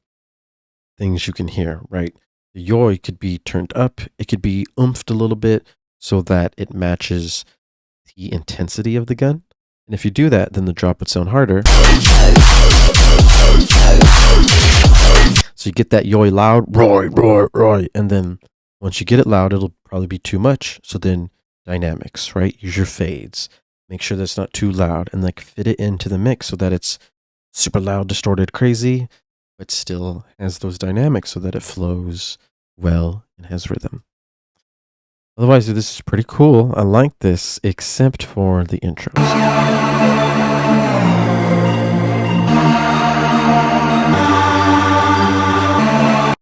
things you can hear, right? The yoi could be turned up. It could be oomphed a little bit so that it matches the intensity of the gun. And if you do that, then the drop would sound harder. So you get that yoi loud, roy, roy, roy. And then Once you get it loud, it'll probably be too much. So then dynamics, right? Use your fades. Make sure that's not too loud and like fit it into the mix so that it's super loud, distorted, crazy, but still has those dynamics so that it flows well and has rhythm. Otherwise, this is pretty cool. I like this, except for the intros.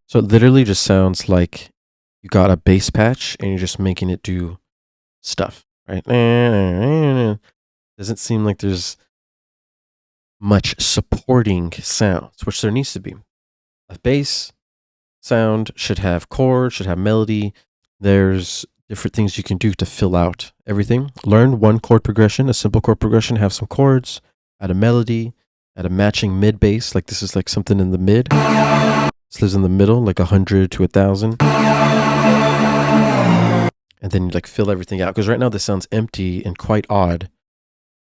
So it literally just sounds like you got a bass patch and you're just making it do stuff, right? Doesn't seem like there's much supporting sounds, which there needs to be. A bass sound should have chords, should have melody. There's different things you can do to fill out everything. Learn one chord progression, a simple chord progression, have some chords, add a melody, add a matching mid bass, like this is like something in the mid. This lives in the middle, like 100 to 1,000. And then you like fill everything out. Because right now this sounds empty and quite odd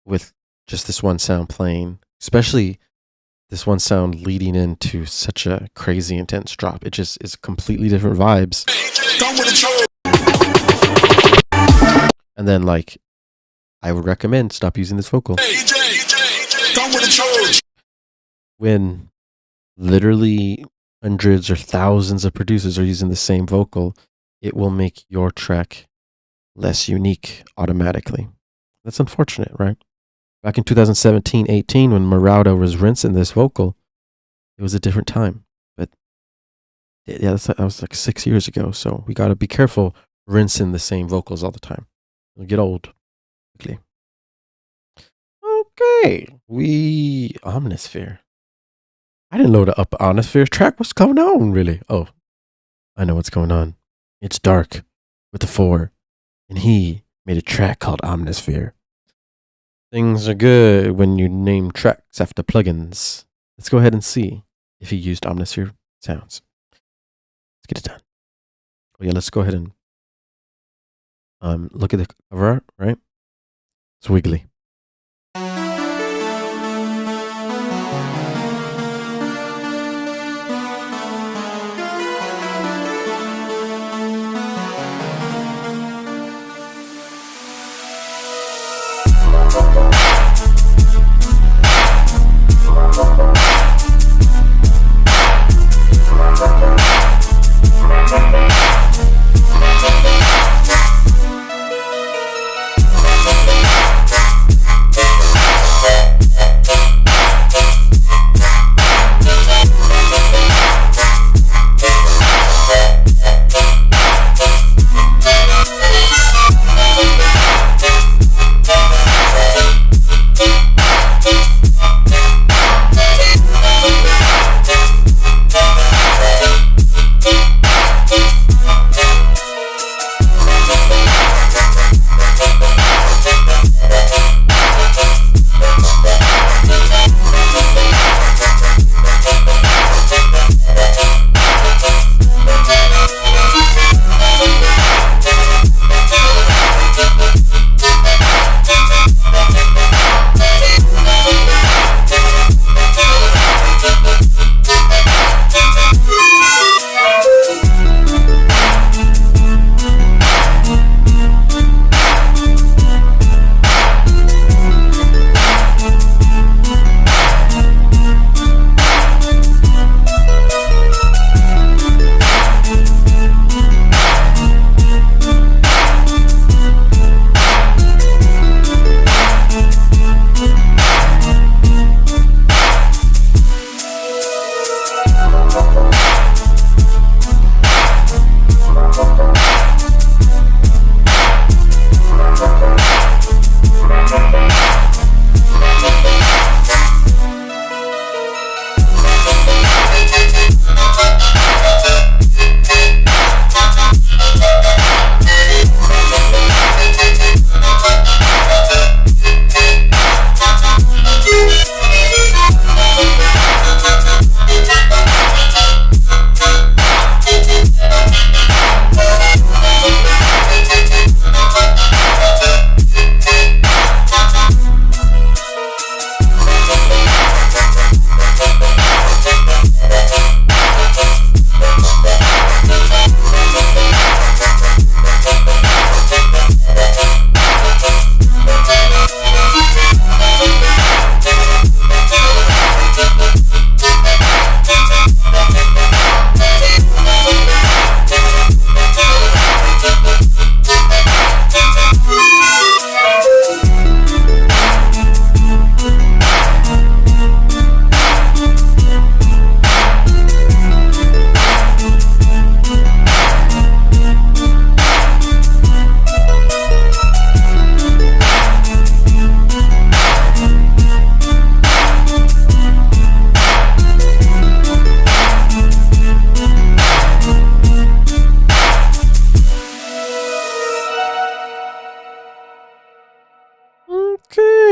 with just this one sound playing. Especially this one sound leading into such a crazy intense drop. It just is completely different vibes. And then like, I would recommend stop using this vocal. When literally hundreds or thousands of producers are using the same vocal, it will make your track less unique automatically. That's unfortunate, right? Back in 2017-18, when Marauda was rinsing this vocal, it was a different time. But yeah, that was like 6 years ago. So we got to be careful rinsing the same vocals all the time. It'll get old quickly. Okay, Omnisphere. I didn't load up Omnisphere track. What's going on, really? Oh, I know what's going on. It's Dark with the 4, and he made a track called Omnisphere. Things are good when you name tracks after plugins. Let's go ahead and see if he used Omnisphere sounds. Let's get it done. Oh yeah, let's go ahead and look at the cover art, right? It's wiggly.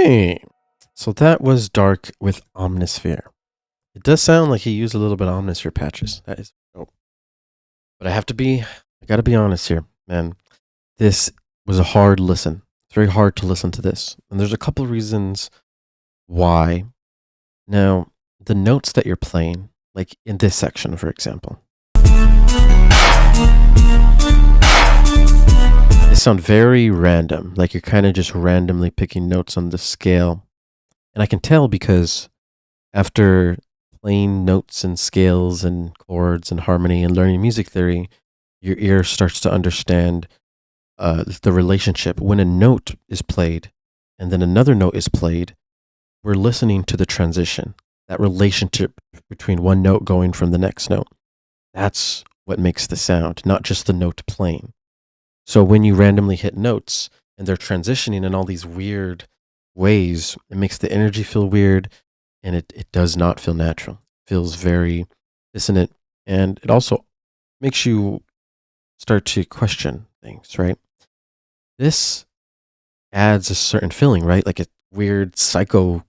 Okay. So that was Dark with Omnisphere. It does sound like he used a little bit of Omnisphere patches. That is dope. But I gotta be honest here, man. This was a hard listen. It's very hard to listen to this. And there's a couple of reasons why. Now, the notes that you're playing, like in this section, for example, they sound very random. Like you're kind of just randomly picking notes on the scale. And I can tell because after playing notes and scales and chords and harmony and learning music theory, your ear starts to understand the relationship. When a note is played and then another note is played, we're listening to the transition, that relationship between one note going from the next note. That's what makes the sound, not just the note playing. So when you randomly hit notes and they're transitioning in all these weird ways, it makes the energy feel weird, and it does not feel natural. It feels very dissonant, and it also makes you start to question things, right? This adds a certain feeling, right? Like a weird psycho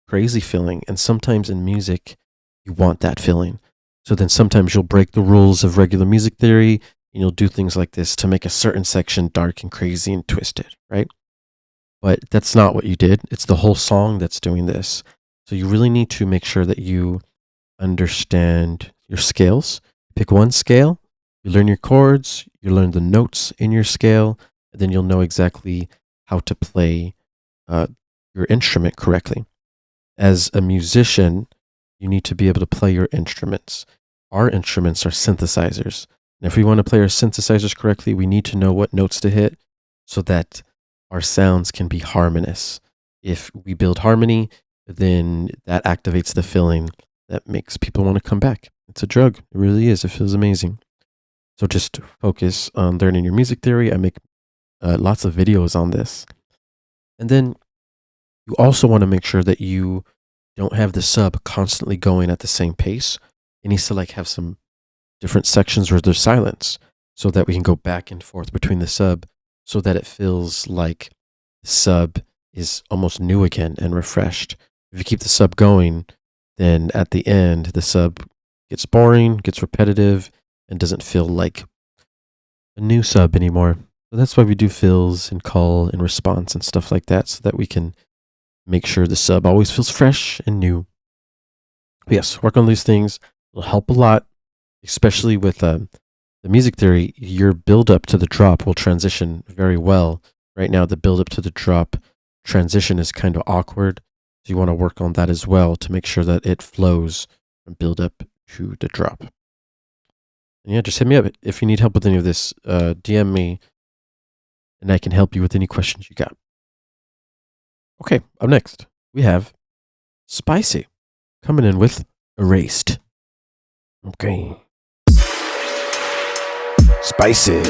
crazy feeling, and sometimes in music you want that feeling. So then sometimes you'll break the rules of regular music theory and you'll do things like this to make a certain section dark and crazy and twisted, right? But that's not what you did. It's the whole song that's doing this. So you really need to make sure that you understand your scales. Pick one scale, you learn your chords, you learn the notes in your scale, and then you'll know exactly how to play your instrument correctly. As a musician, you need to be able to play your instruments. Our instruments are synthesizers. And if we want to play our synthesizers correctly, we need to know what notes to hit so that our sounds can be harmonious. If we build harmony, then that activates the feeling that makes people want to come back. It's a drug. It really is. It feels amazing. So just focus on learning your music theory. I make lots of videos on this. And then you also want to make sure that you don't have the sub constantly going at the same pace. It needs to like have some different sections where there's silence so that we can go back and forth between the sub so that it feels like the sub is almost new again and refreshed. If you keep the sub going, then at the end, the sub gets boring, gets repetitive, and doesn't feel like a new sub anymore. So that's why we do fills and call and response and stuff like that so that we can make sure the sub always feels fresh and new. But yes, work on these things. It'll help a lot, especially with the music theory. Your build up to the drop will transition very well. Right now, the build up to the drop transition is kind of awkward. So you want to work on that as well to make sure that it flows from build up to the drop. And yeah, just hit me up. If you need help with any of this, DM me and I can help you with any questions you got. Okay, up next, we have Spicy coming in with Erased. Okay. Spicy.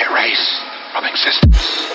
Erase from existence.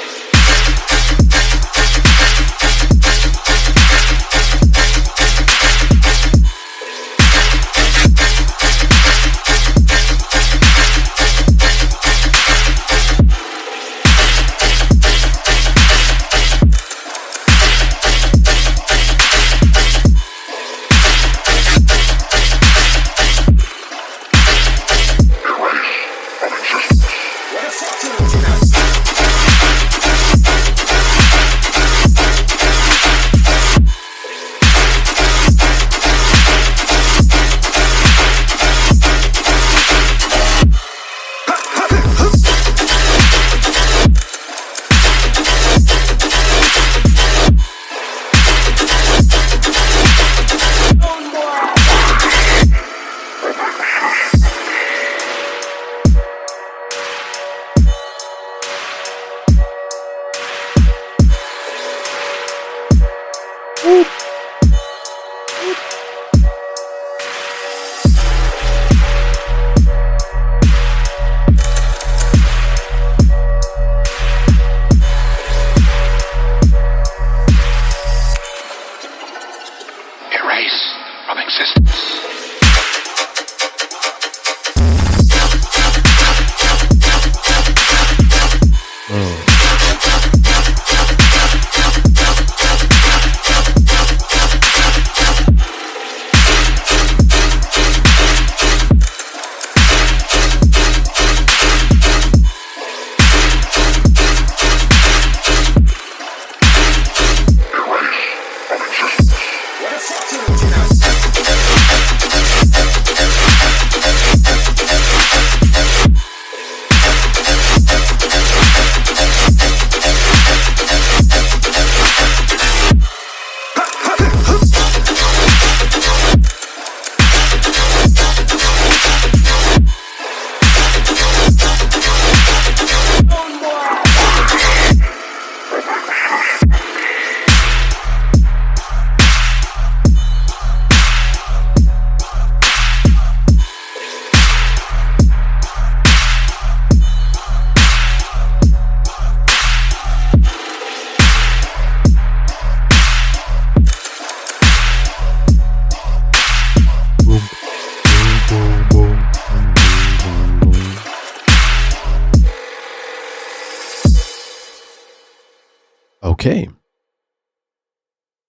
Okay.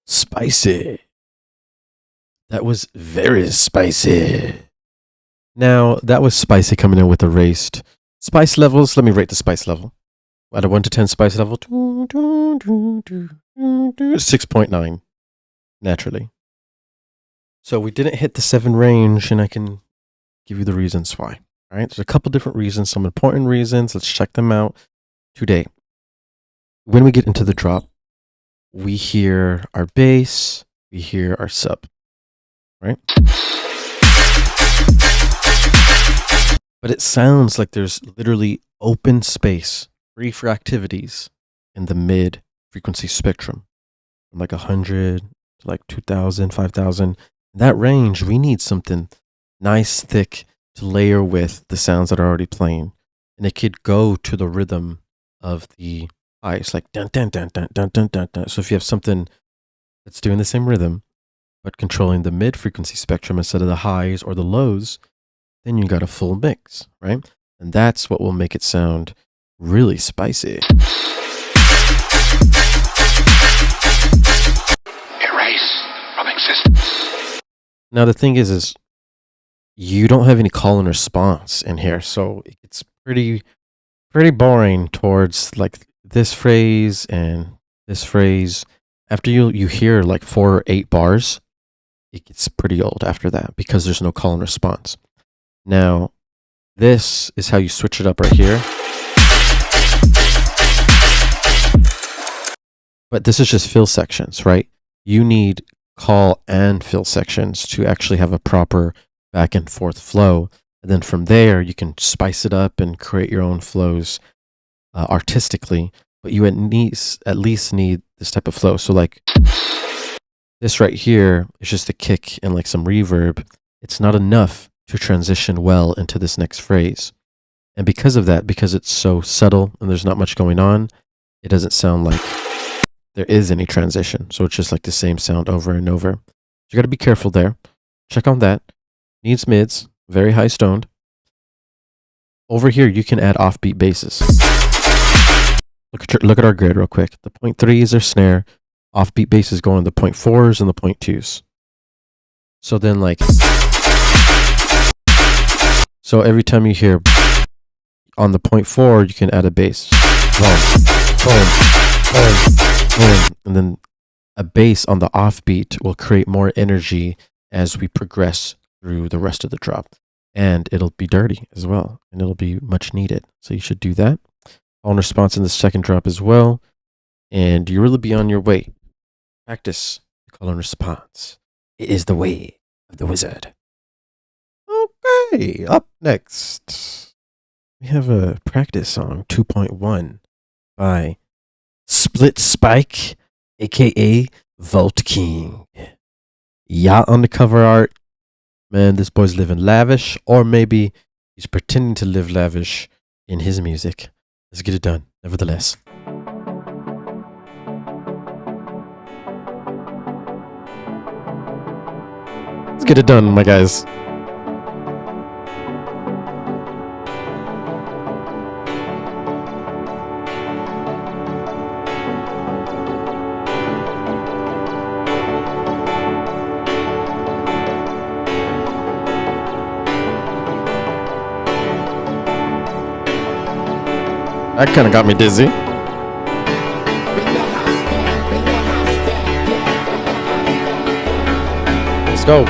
Spicy. That was very spicy. Now, that was spicy coming in with erased spice levels. Let me rate the spice level. Out of 1 to 10 spice level, 6.9, naturally. So we didn't hit the 7 range, and I can give you the reasons why. All right, there's a couple different reasons, some important reasons. Let's check them out today. When we get into the drop, we hear our bass, we hear our sub, right? But it sounds like there's literally open space, free for activities in the mid frequency spectrum, from like 100 to like 2,000, 5,000. In that range, we need something nice, thick to layer with the sounds that are already playing. And it could go to the rhythm of the highs, like dun dun dun dun dun dun dun dun. So if you have something that's doing the same rhythm, but controlling the mid frequency spectrum instead of the highs or the lows, then you got a full mix, right? And that's what will make it sound really spicy. Erase from existence. Now the thing is you don't have any call and response in here, so it's pretty boring towards like this phrase and this phrase. After you hear like 4 or 8 bars, it gets pretty old after that because there's no call and response. Now, this is how you switch it up right here. But this is just fill sections, right? You need call and fill sections to actually have a proper back and forth flow. And then from there, you can spice it up and create your own flows artistically. But you at least need this type of flow. So like this right here is just a kick and like some reverb. It's not enough to transition well into this next phrase. And because of that, because it's so subtle and there's not much going on, it doesn't sound like there is any transition. So it's just like the same sound over and over. So you got to be careful there. Check on that. Needs mids, very high stoned. Over here, you can add offbeat basses. Look at our grid real quick. The 0.3s are snare. Offbeat basses go on the 0.4s and the 0.2s. So then like, so every time you hear on the 0.4, you can add a bass. Boom, boom, boom, boom. And then a bass on the offbeat will create more energy as we progress through the rest of the drop. And it'll be dirty as well. And it'll be much needed. So you should do that. Call and response in the second drop as well. And you really be on your way. Practice call and response. It is the way of the wizard. Okay, up next, we have a practice song 2.1 by Split Spike, aka Vault King. Yacht on the cover art. Man, this boy's living lavish, or maybe he's pretending to live lavish in his music. Let's get it done, nevertheless. Let's get it done, my guys. That kind of got me dizzy. Let's go.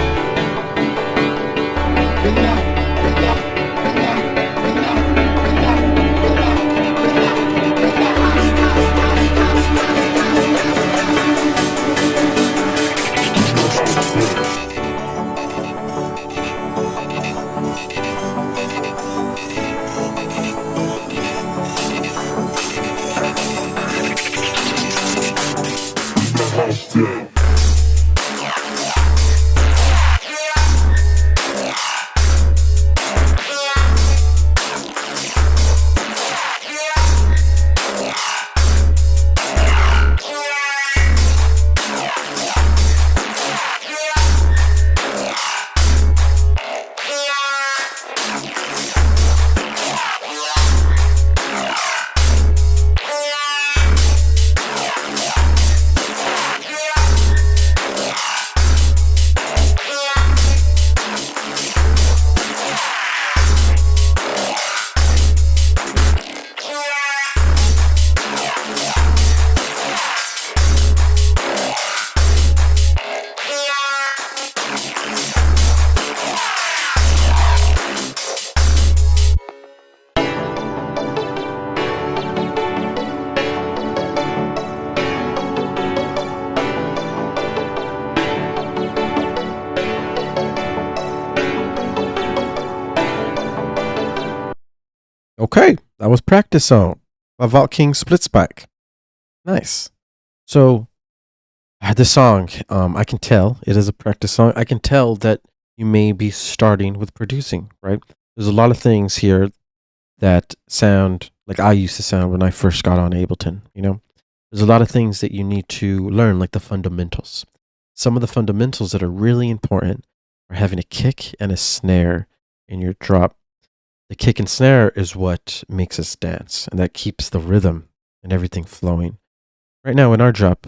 Okay, that was Practice Song by Vault King Splitspike. Nice. So, this song, I can tell it is a practice song. I can tell that you may be starting with producing, right? There's a lot of things here that sound like I used to sound when I first got on Ableton, you know? There's a lot of things that you need to learn, like the fundamentals. Some of the fundamentals that are really important are having a kick and a snare in your drop. The kick and snare is what makes us dance, and that keeps the rhythm and everything flowing. Right now in our drop,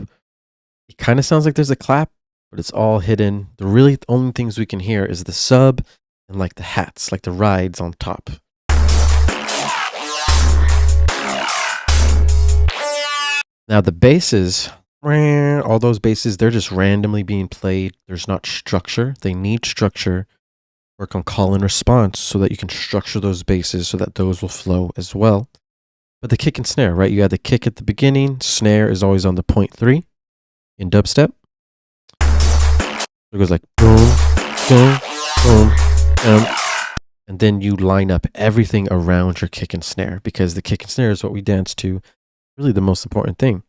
it kind of sounds like there's a clap, but it's all hidden. The really only things we can hear is the sub and like the hats, like the rides on top. Now the basses, all those basses, they're just randomly being played. There's not structure. They need structure. Work on call and response so that you can structure those basses so that those will flow as well. But the kick and snare, right? You have the kick at the beginning. Snare is always on the 0.3 in dubstep. It goes like boom, boom, boom, boom. And then you line up everything around your kick and snare, because the kick and snare is what we dance to. Really the most important thing.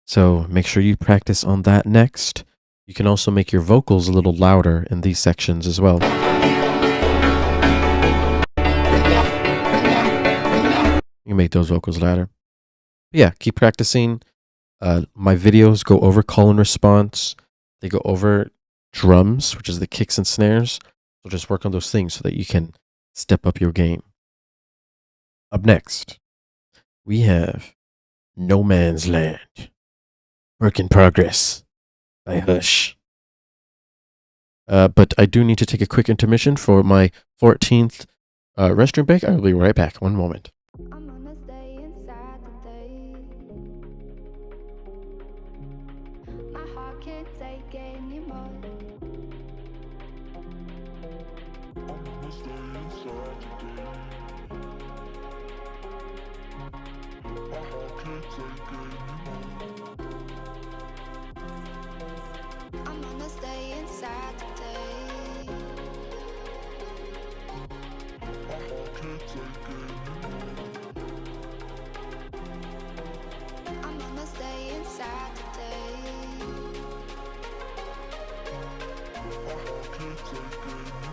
So make sure you practice on that next. You can also make your vocals a little louder in these sections as well. You make those vocals louder. But yeah, keep practicing. My videos go over call and response. They go over drums, which is the kicks and snares. So just work on those things so that you can step up your game. Up next, we have No Man's Land, Work in Progress by Hush. But I do need to take a quick intermission for my 14th restroom break. I will be right back. One moment. I'm gonna stay inside today. My heart can't take anymore. I'ma stay inside today. My heart can't take anymore. I'm gonna stay inside today. My heart can't take anymore. I'm gonna stay inside today. My heart can't take anymore.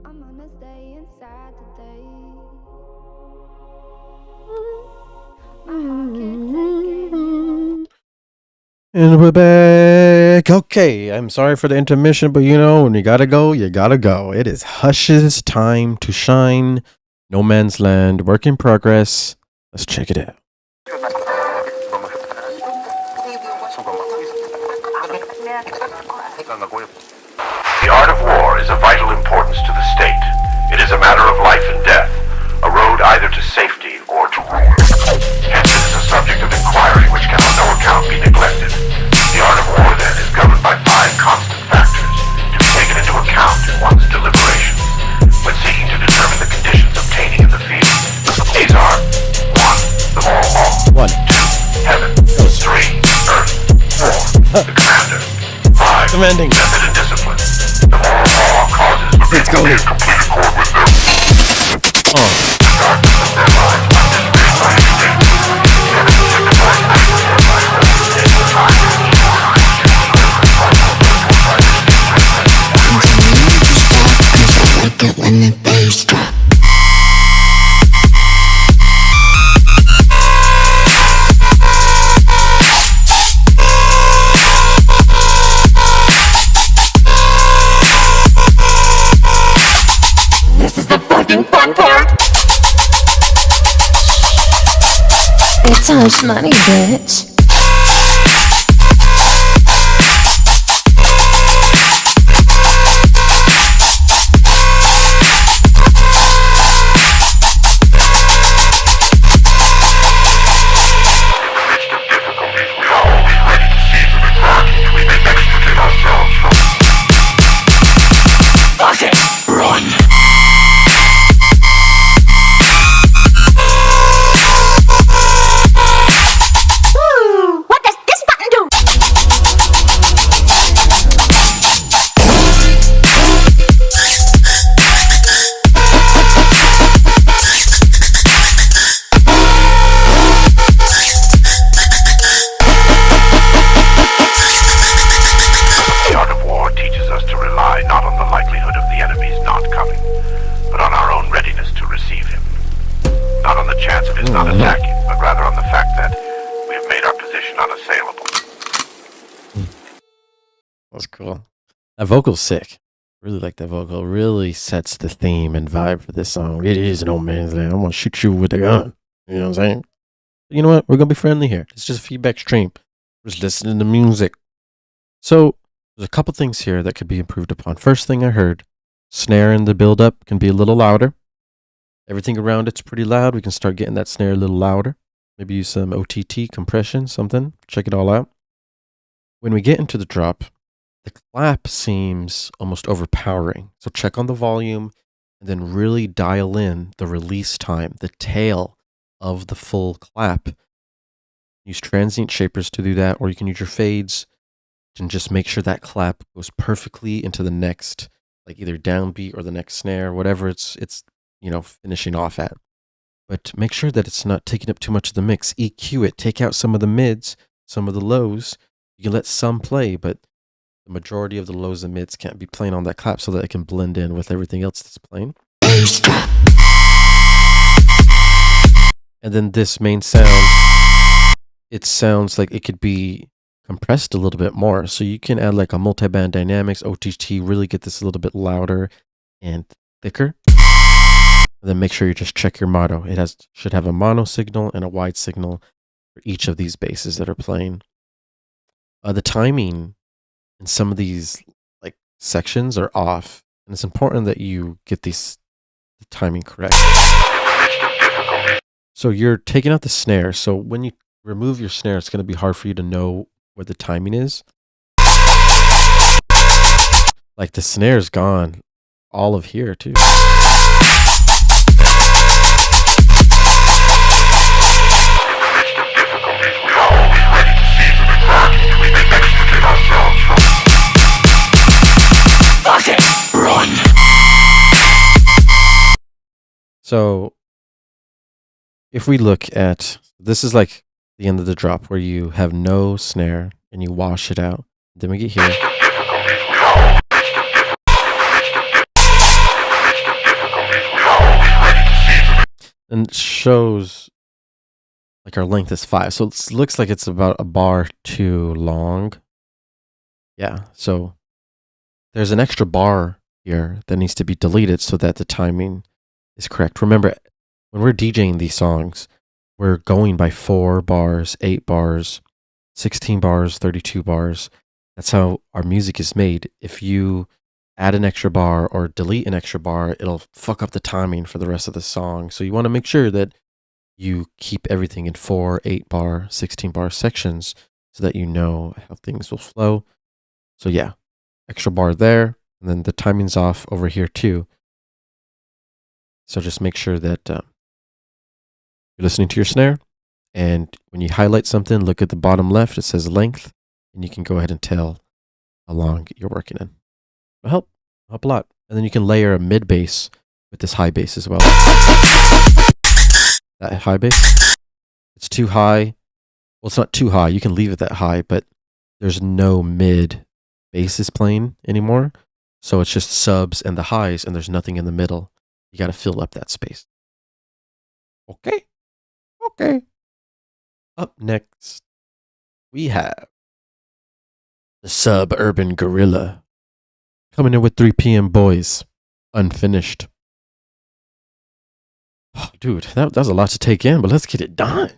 I'm gonna stay inside today. My heart can't take anymore. And we're back. Okay, I'm sorry for the intermission, but you know, when you gotta go, you gotta go. It is Hush's time to shine. No Man's Land, Work in Progress. Let's check it out. The art of war is of vital importance to the state. It is a matter of life and death, a road either to safety or to ruin. Hence it is a subject of inquiry which can on no account be neglected. The art of war, then, is governed by 5 constant factors to be taken into account in one's deliberations when seeking to determine the conditions obtaining in the field. These are 1. The moral law. 1. 2. Heaven. 3. Earth. 4. The commander. 5. Commanding. Method and discipline. The moral law causes for people to be in complete accord with their darkness of their lives participated by any state. Heaven signifies action whereby representation time and Like it when the bass drop. much money, bitch. That's cool. That vocal's sick. Really like that vocal. Really sets the theme and vibe for this song. It is no man's land. I'm gonna shoot you with a gun. You know what I'm saying? You know what? We're gonna be friendly here. It's just a feedback stream. We're just listening to music. So there's a couple things here that could be improved upon. First thing I heard, snare in the build up can be a little louder. Everything around it's pretty loud. We can start getting that snare a little louder. Maybe use some OTT compression, something. Check it all out. When we get into the drop, the clap seems almost overpowering. So check on the volume and then really dial in the release time, the tail of the full clap. Use transient shapers to do that, or you can use your fades and just make sure that clap goes perfectly into the next, like either downbeat or the next snare, whatever it's finishing off at. But make sure that it's not taking up too much of the mix. EQ it. Take out some of the mids, some of the lows. You can let some play, but the majority of the lows and mids can't be playing on that clap so that it can blend in with everything else that's playing. And then this main sound, it sounds like it could be compressed a little bit more. So you can add like a multi-band dynamics, OTT, really get this a little bit louder and thicker. And then make sure you just check your mono. It should have a mono signal and a wide signal for each of these basses that are playing. The timing in some of these like sections are off, and it's important that you get the timing correct. So you're taking out the snare. So when you remove your snare, it's going to be hard for you to know where the timing is. Like the snare's gone all of here too. So if we look at, this is like the end of the drop where you have no snare and you wash it out. Then we get here. And it shows like our length is 5. So it looks like it's about a bar too long. Yeah, so there's an extra bar here that needs to be deleted so that the timing is correct. Remember, when we're DJing these songs, we're going by 4 bars, 8 bars, 16 bars, 32 bars. That's how our music is made. If you add an extra bar or delete an extra bar, it'll fuck up the timing for the rest of the song. So you want to make sure that you keep everything in 4, 8 bar, 16 bar sections so that you know how things will flow. So yeah, extra bar there, and then the timing's off over here too. So just make sure that you're listening to your snare, and when you highlight something, look at the bottom left, it says length, and you can go ahead and tell how long you're working in. It'll help a lot. And then you can layer a mid bass with this high bass as well. That high bass, it's too high. Well, it's not too high. You can leave it that high, but there's no mid basses playing anymore. So it's just subs and the highs, and there's nothing in the middle. You got to fill up that space. Okay. Up next, we have the Suburban Gorilla coming in with 3 PM Boys, unfinished. Oh, dude, that was a lot to take in, but let's get it done.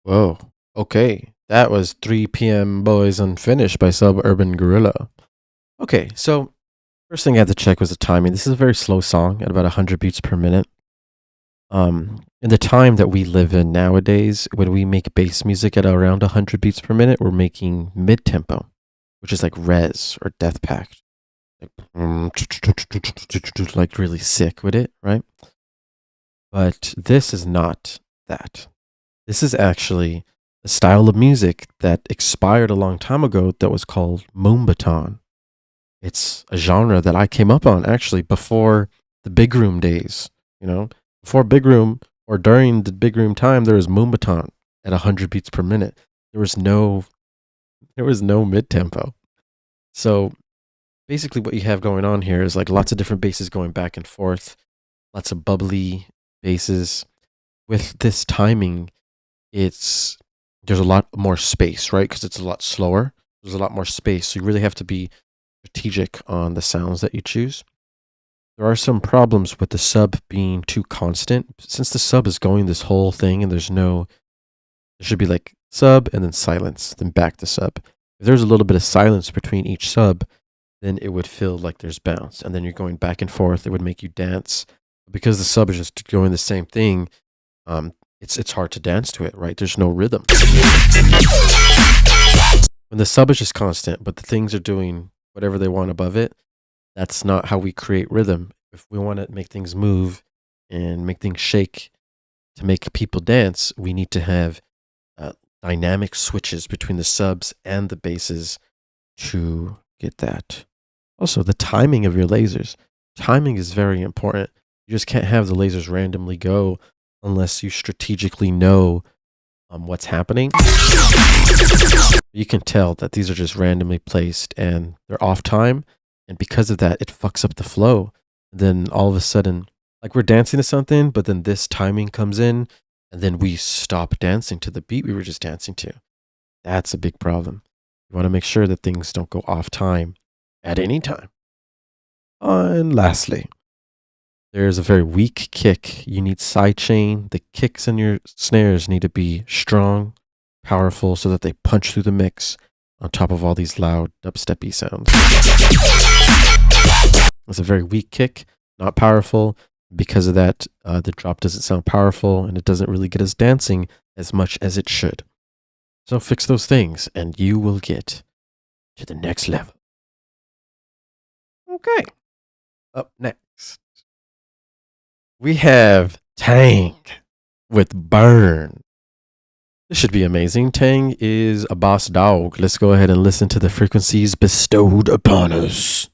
Whoa. Okay. That was 3 p.m. Boys Unfinished by Suburban Gorilla. Okay, so first thing I had to check was the timing. This is a very slow song at about 100 beats per minute. In the time that we live in nowadays, when we make bass music at around 100 beats per minute, we're making mid-tempo, which is like Res or Death Pact. Like really sick with it, right? But this is not that. This is actually a style of music that expired a long time ago that was called Moombaton. It's a genre that I came up on actually before the big room days, you know? Before big room or during the big room time, there was Moombaton at 100 beats per minute. There was no mid-tempo. So basically what you have going on here is like lots of different basses going back and forth, lots of bubbly basses. With this timing, there's a lot more space, right? Because it's a lot slower. There's a lot more space. So you really have to be strategic on the sounds that you choose. There are some problems with the sub being too constant. Since the sub is going this whole thing and there should be like sub and then silence, then back to sub. If there's a little bit of silence between each sub, then it would feel like there's bounce. And then you're going back and forth. It would make you dance. Because the sub is just going the same thing, it's hard to dance to it, right? There's no rhythm. When the sub is just constant, but the things are doing whatever they want above it, that's not how we create rhythm. If we want to make things move and make things shake to make people dance, we need to have dynamic switches between the subs and the basses to get that. Also, the timing of your lasers. Timing is very important. You just can't have the lasers randomly go unless you strategically know what's happening. You can tell that these are just randomly placed and they're off time. And because of that, it fucks up the flow. And then all of a sudden, like we're dancing to something, but then this timing comes in and then we stop dancing to the beat we were just dancing to. That's a big problem. You want to make sure that things don't go off time at any time. And lastly, there's a very weak kick. You need sidechain. The kicks in your snares need to be strong, powerful, so that they punch through the mix on top of all these loud dubstep-y sounds. It's a very weak kick, not powerful. Because of that, the drop doesn't sound powerful and it doesn't really get us dancing as much as it should. So fix those things and you will get to the next level. Okay. Up next, we have Tang with Burn. This should be amazing. Tang is a boss dog. Let's go ahead and listen to the frequencies bestowed upon us.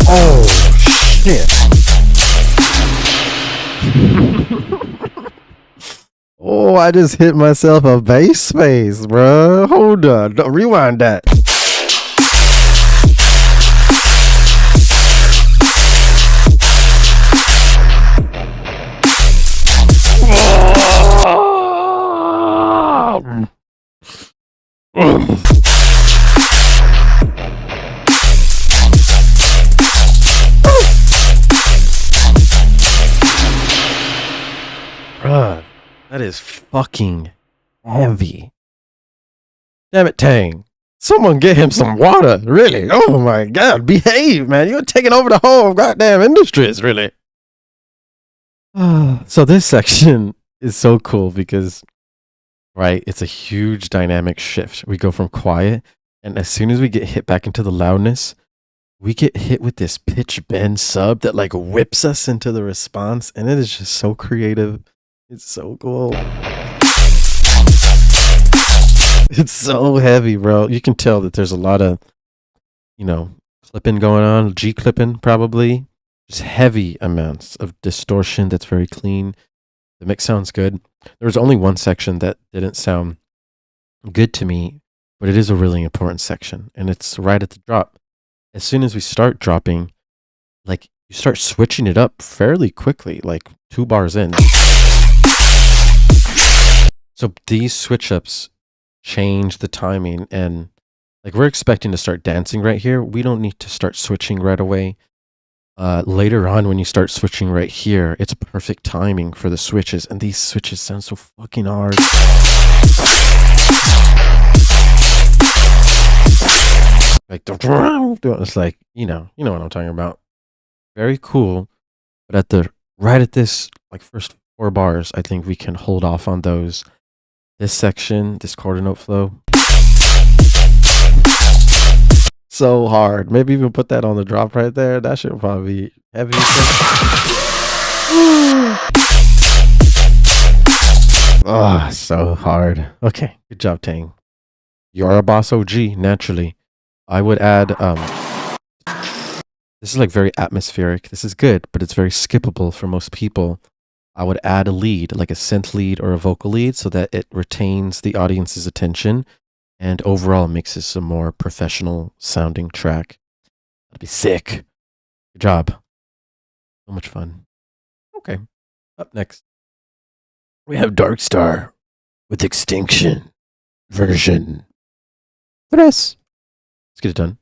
Oh shit. Oh, I just hit myself a bass space, bro. Hold on. Don't rewind that. Bruh, that is fucking heavy. Damn it, Tang. Someone get him some water, really. Oh my god, behave, man. You're taking over the whole goddamn industries, really. So this section is so cool because, right, it's a huge dynamic shift. We go from quiet, and as soon as we get hit back into the loudness, we get hit with this pitch bend sub that like whips us into the response, and it is just so creative. It's so cool. It's so heavy, bro. You can tell that there's a lot of, you know, clipping going on, G clipping probably. Just heavy amounts of distortion that's very clean. The mix sounds good. There was only one section that didn't sound good to me, but it is a really important section, and it's right at the drop. As soon as we start dropping, like, you start switching it up fairly quickly, like 2 bars in. So these switch ups change the timing, and like we're expecting to start dancing right here. We don't need to start switching right away. Later on, when you start switching right here, it's perfect timing for the switches, and these switches sound so fucking hard. Like, it's like, you know what I'm talking about. Very cool, but right at this, like, first 4 bars, I think we can hold off on those. This section, this quarter note flow, so hard. Maybe even put that on the drop right there. That should probably be heavy. Oh, so hard. Okay, good job, Tang. You're a boss OG, naturally. I would add, this is like very atmospheric. This is good, but it's very skippable for most people. I would add a lead, like a synth lead or a vocal lead, so that it retains the audience's attention and overall makes this a more professional sounding track. That'd be sick. Good job. So much fun. Okay. Up next, we have Dark Star with Extinction version 3. Let's get it done.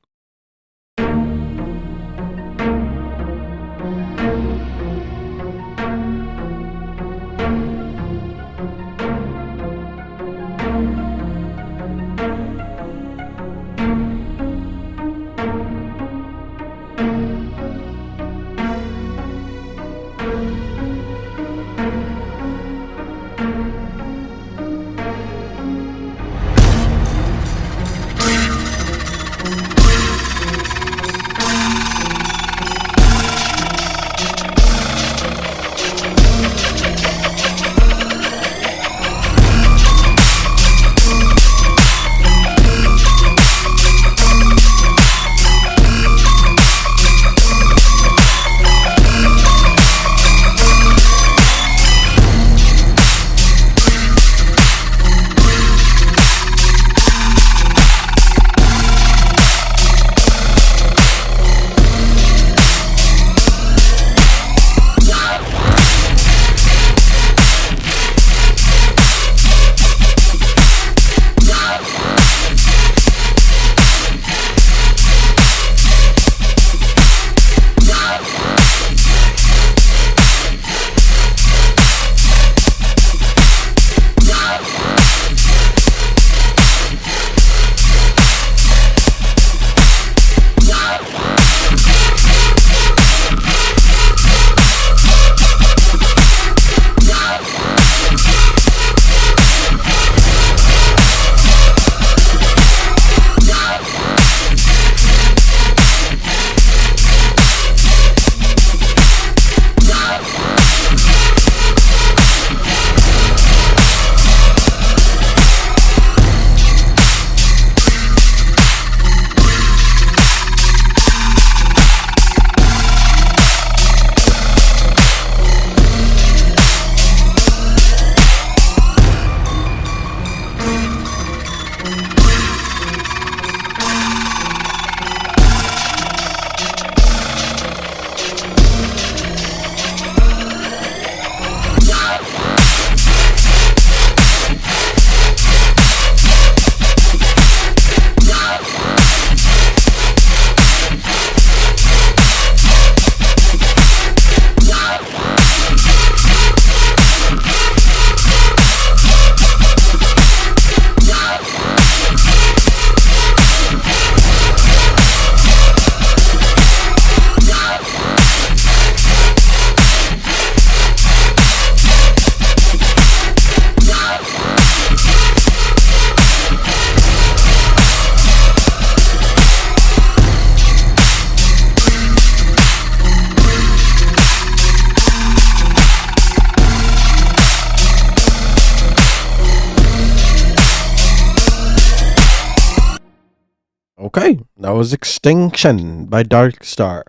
Okay, that was Extinction by Dark Star.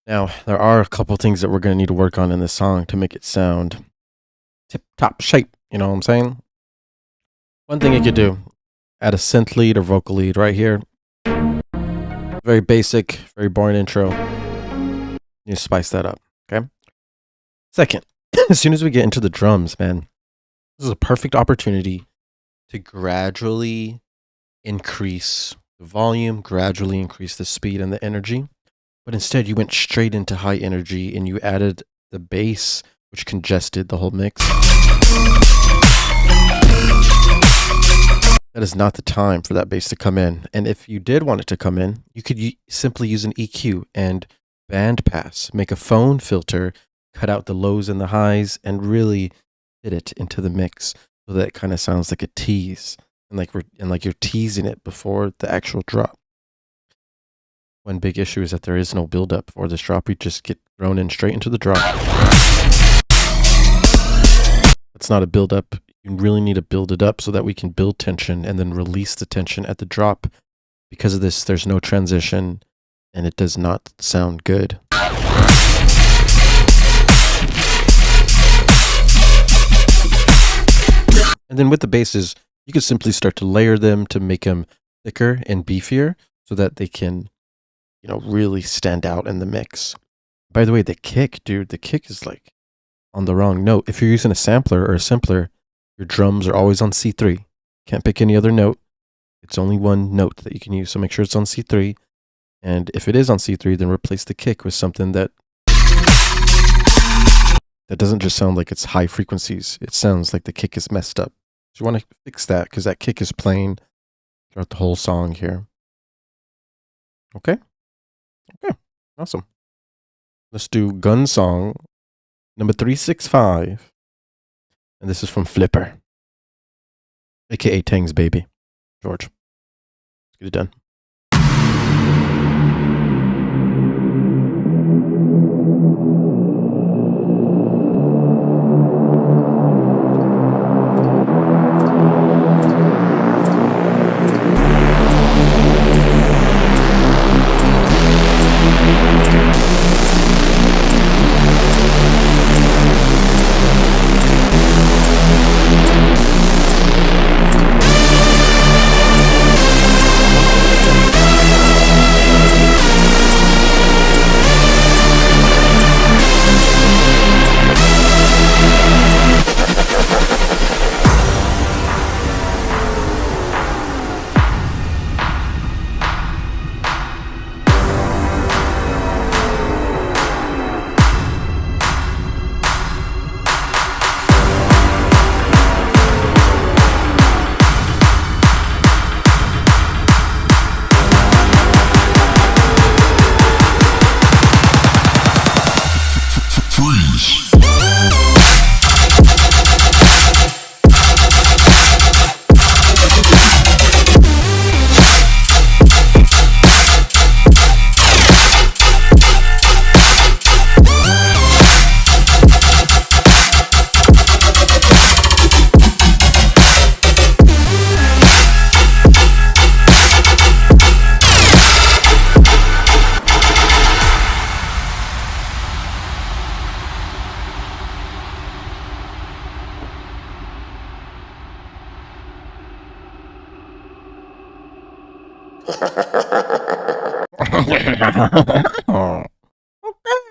Now, there are a couple things that we're going to need to work on in this song to make it sound tip-top shape, you know what I'm saying? One thing you could do, add a synth lead or vocal lead right here. Very basic, very boring intro. You spice that up, okay? Second, as soon as we get into the drums, man, this is a perfect opportunity to gradually increase the volume, gradually increase the speed and the energy. But instead, you went straight into high energy and you added the bass, which congested the whole mix. That is not the time for that bass to come in. And if you did want it to come in, you could simply use an EQ and band pass, make a phone filter, cut out the lows and the highs, and really fit it into the mix so that it kind of sounds like a tease. And like you're teasing it before the actual drop. One big issue is that there is no build-up for this drop. We just get thrown in straight into the drop. It's not a build-up. You really need to build it up so that we can build tension and then release the tension at the drop. Because of this, there's no transition and it does not sound good. And then with the basses, you could simply start to layer them to make them thicker and beefier so that they can, really stand out in the mix. By the way, the kick, dude, the kick is like on the wrong note. If you're using a sampler or a simpler, your drums are always on C3. Can't pick any other note. It's only one note that you can use. So make sure it's on C3. And if it is on C3, then replace the kick with something that doesn't just sound like it's high frequencies. It sounds like the kick is messed up. So you want to fix that because that kick is playing throughout the whole song here. Okay? Okay. Awesome. Let's do Gun Song number 365. And this is from Flipper, aka Tang's baby. George. Let's get it done.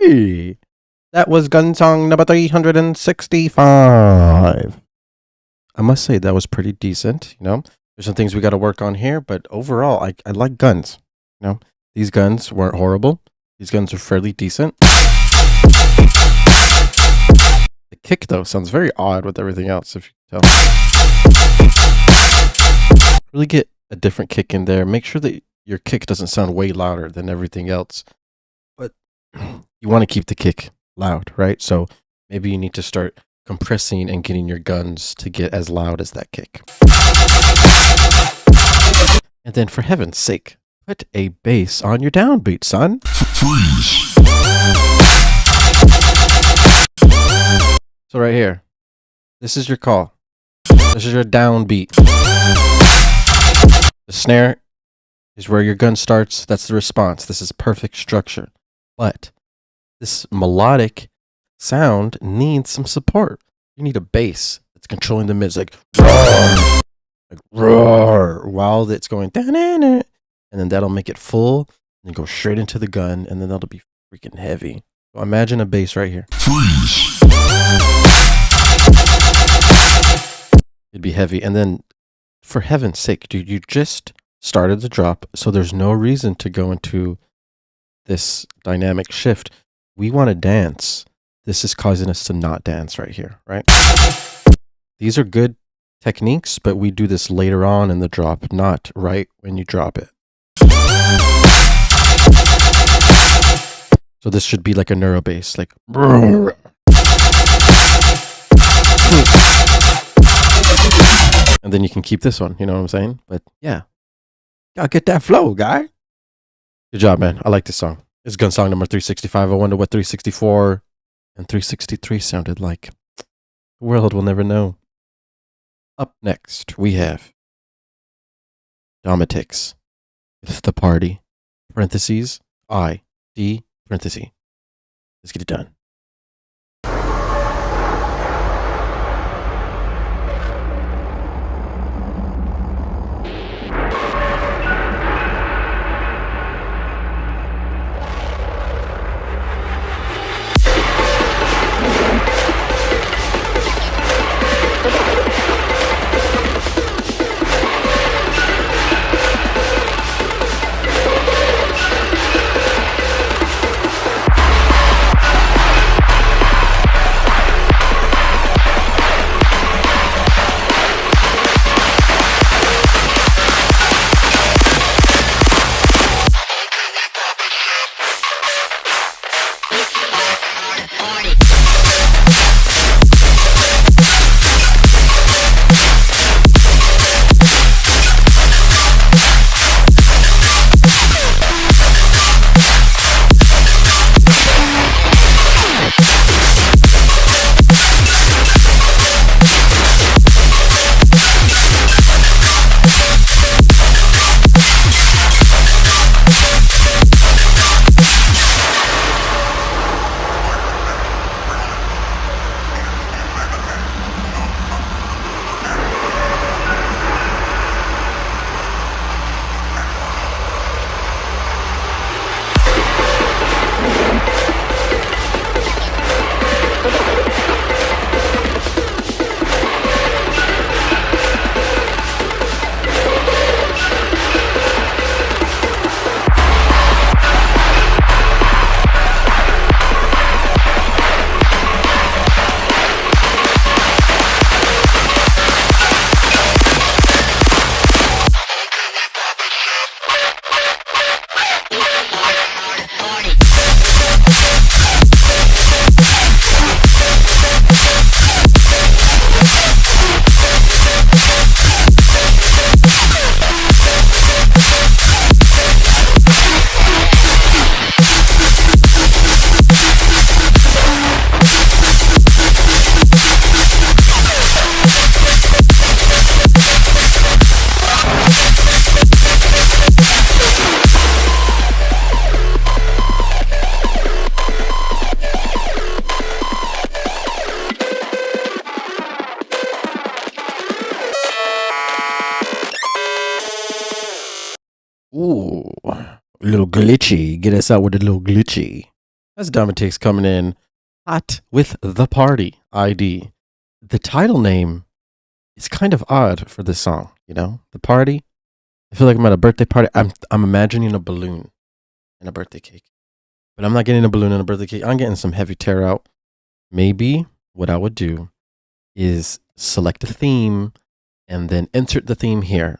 Okay. That was Gun Song number 365. I must say that was pretty decent, There's some things we got to work on here, but overall, I like guns, These guns weren't horrible. These guns are fairly decent. The kick, though, sounds very odd with everything else, if you can tell. Really get a different kick in there. Make sure that your kick doesn't sound way louder than everything else. But you want to keep the kick loud, right? So maybe you need to start compressing and getting your guns to get as loud as that kick. And then, for heaven's sake, put a bass on your downbeat, son. Freeze. So right here, this is your call. This is your downbeat. The snare is where your gun starts. That's the response. This is perfect structure. But this melodic sound needs some support. You need a bass that's controlling the mids, like roar, while it's going down, and then that'll make it full and go straight into the gun, and then that'll be freaking heavy. So imagine a bass right here. It'd be heavy, and then for heaven's sake, dude, you just started the drop, so there's no reason to go into this dynamic shift. We want to dance. This is causing us to not dance right here, right? These are good techniques, but we do this later on in the drop, not right when you drop it. So this should be like a neuro bass, like and then you can keep this one, you know what I'm saying? But yeah, gotta get that flow, guy. Good job, man. I like this song. It's gun song number 365. I wonder what 364 and 363 sounded like. The world will never know. Up next, we have Domitics with The Party, parentheses, ID, parentheses. Let's get it done. Ooh, a little glitchy. Get us out with a little glitchy. That's Domitics coming in hot with The Party, ID. The title name is kind of odd for this song, you know? The Party. I feel like I'm at a birthday party. I'm imagining a balloon and a birthday cake. But I'm not getting a balloon and a birthday cake. I'm getting some heavy tear out. Maybe what I would do is select a theme and then insert the theme here.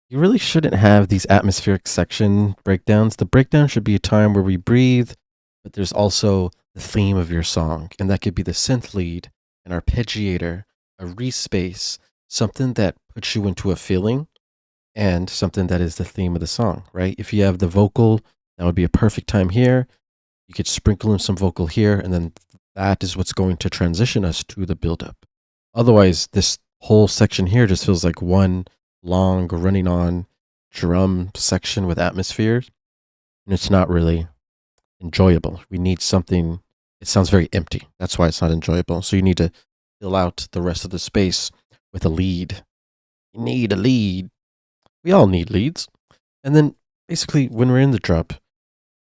You really shouldn't have these atmospheric section breakdowns. The breakdown should be a time where we breathe, but there's also the theme of your song, and that could be the synth lead, an arpeggiator, a respace, something that puts you into a feeling, and something that is the theme of the song, right? If you have the vocal, that would be a perfect time here. You could sprinkle in some vocal here, and then that is what's going to transition us to the buildup. Otherwise, this whole section here just feels like one long running on drum section with atmospheres, and it's not really enjoyable. We need something. It sounds very empty. That's why it's not enjoyable. So you need to fill out the rest of the space with a lead. You need a lead. We all need leads. And then basically when we're in the drop,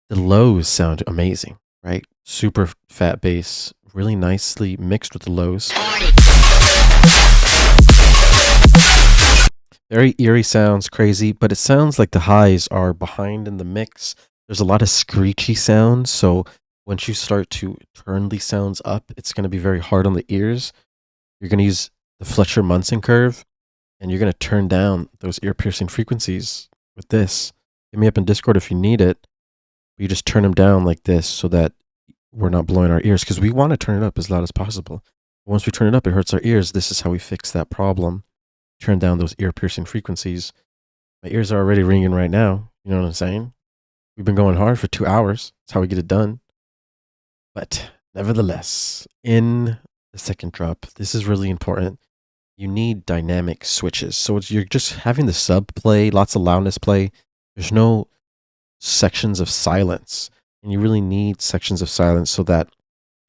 the lows sound amazing, right? Super fat bass, really nicely mixed with the lows. Very eerie sounds, crazy, but it sounds like the highs are behind in the mix. There's a lot of screechy sounds, so once you start to turn these sounds up, it's going to be very hard on the ears. You're going to use the Fletcher-Munson curve, and you're going to turn down those ear-piercing frequencies with this. Hit me up in Discord if you need it. You just turn them down like this so that we're not blowing our ears, because we want to turn it up as loud as possible. Once we turn it up, it hurts our ears. This is how we fix that problem. Turn down those ear-piercing frequencies. My ears are already ringing right now. You know what I'm saying? We've been going hard for 2 hours. That's how we get it done. But nevertheless, in the second drop, this is really important. You need dynamic switches. So you're just having the sub play, lots of loudness play. There's no sections of silence. And you really need sections of silence so that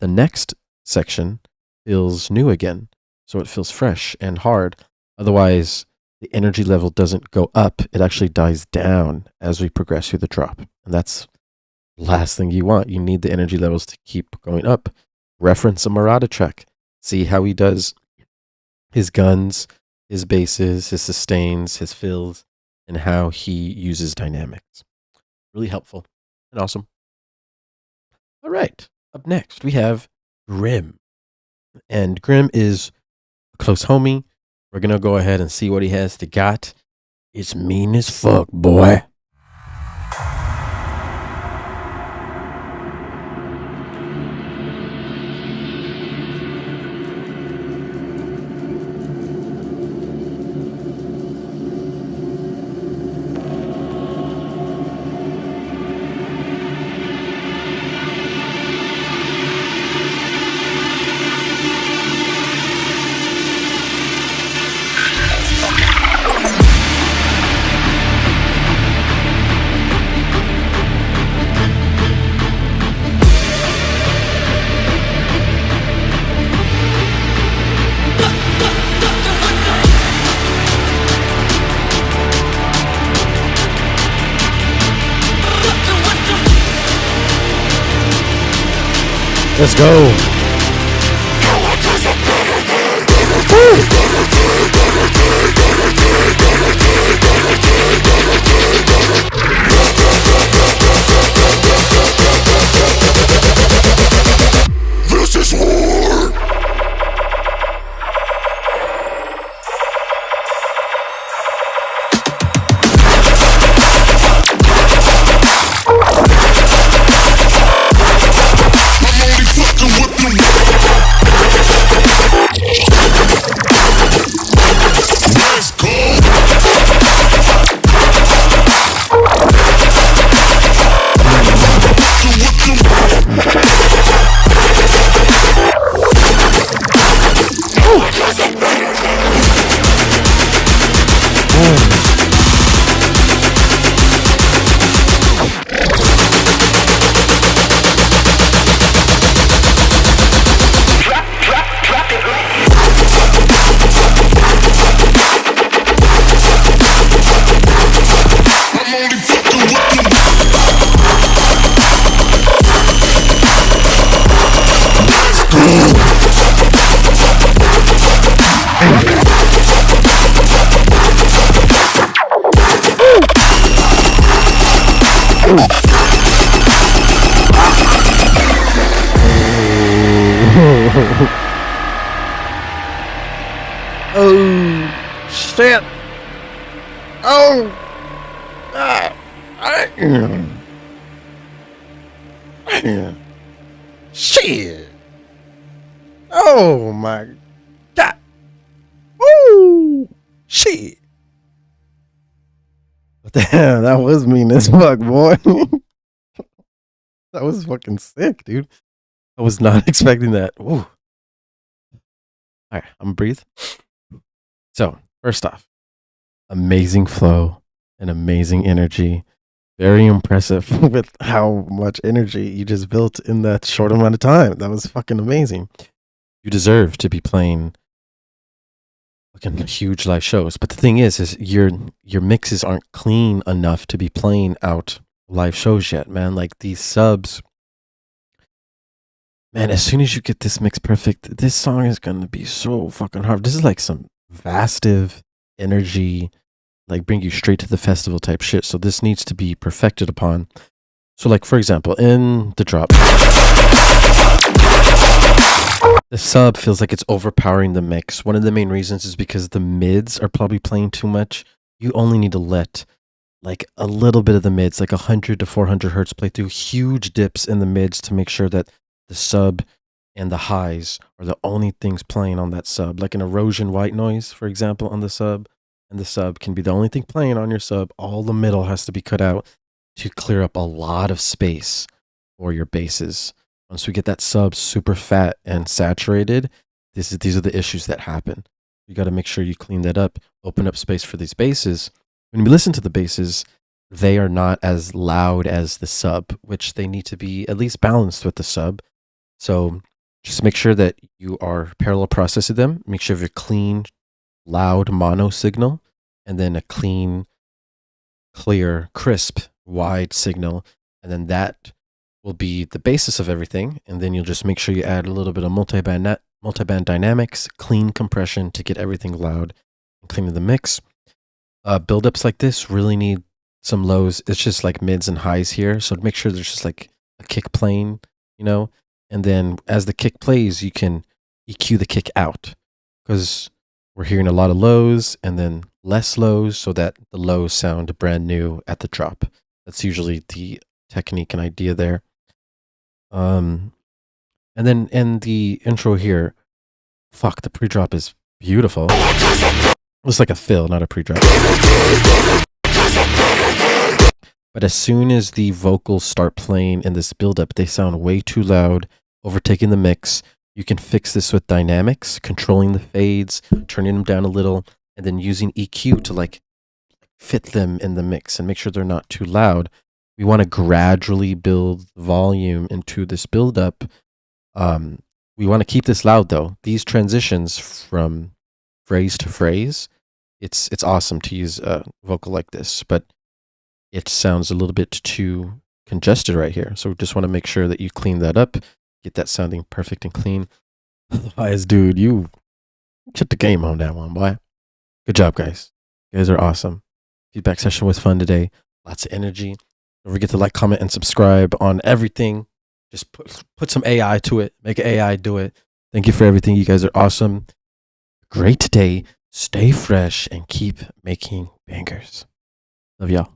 the next section feels new again. So it feels fresh and hard. Otherwise, the energy level doesn't go up. It actually dies down as we progress through the drop. And that's the last thing you want. You need the energy levels to keep going up. Reference a Murata track. See how he does his guns, his basses, his sustains, his fills, and how he uses dynamics. Really helpful and awesome. All right. Up next, we have Grim. And Grim is a close homie. We're going to go ahead and see what he has to got. It's mean as fuck, boy. Let's go. This is war! Oh, shit. Oh. Shit. Oh, my God. Woo. Shit. Damn, that was mean as fuck, boy. That was fucking sick, dude. I was not expecting that. Ooh. All right, I'm gonna breathe. So, first off, amazing flow and amazing energy. Very impressive with how much energy you just built in that short amount of time. That was fucking amazing. You deserve to be playing fucking huge live shows. But the thing is your mixes aren't clean enough to be playing out live shows yet, man. Like these subs, man, as soon as you get this mix perfect, this song is gonna be so fucking hard. This is like some vastive energy, like bring you straight to the festival type shit. So this needs to be perfected upon. So like for example, in the drop, the sub feels like it's overpowering the mix. One of the main reasons is because the mids are probably playing too much. You only need to let like a little bit of the mids, like 100 to 400 hertz, play through huge dips in the mids to make sure that the sub and the highs are the only things playing on that sub. Like an erosion white noise, for example, on the sub, and the sub can be the only thing playing on your sub. All the middle has to be cut out to clear up a lot of space for your basses. Once we get that sub super fat and saturated, these are the issues that happen. You got to make sure you clean that up, open up space for these basses. When we listen to the basses, they are not as loud as the sub, which they need to be at least balanced with the sub. So just make sure that you are parallel processing them. Make sure you have a clean, loud mono signal, and then a clean, clear, crisp, wide signal. And then that will be the basis of everything. And then you'll just make sure you add a little bit of multiband dynamics, clean compression to get everything loud and clean in the mix. Buildups like this really need some lows. It's just like mids and highs here. So make sure there's just like a kick playing, you know, and then as the kick plays, you can EQ the kick out because we're hearing a lot of lows and then less lows so that the lows sound brand new at the drop. That's usually the technique and idea there. And then in the intro here, fuck, the pre-drop is beautiful. It's like a fill, not a pre-drop. But as soon as the vocals start playing in this build-up, they sound way too loud, overtaking the mix. You can fix this with dynamics, controlling the fades, turning them down a little, and then using EQ to like fit them in the mix and make sure they're not too loud. We want to gradually build volume into this build-up. We want to keep this loud though. These transitions from phrase to phrase, it's awesome to use a vocal like this, but it sounds a little bit too congested right here. So we just want to make sure that you clean that up, get that sounding perfect and clean. Otherwise, dude, you shut the game on that one, boy. Good job, guys. You guys are awesome. Feedback session was fun today. Lots of energy. Don't forget to like, comment, and subscribe on everything. Just put some AI to it. Make AI do it. Thank you for everything. You guys are awesome. Great day. Stay fresh and keep making bangers. Love y'all.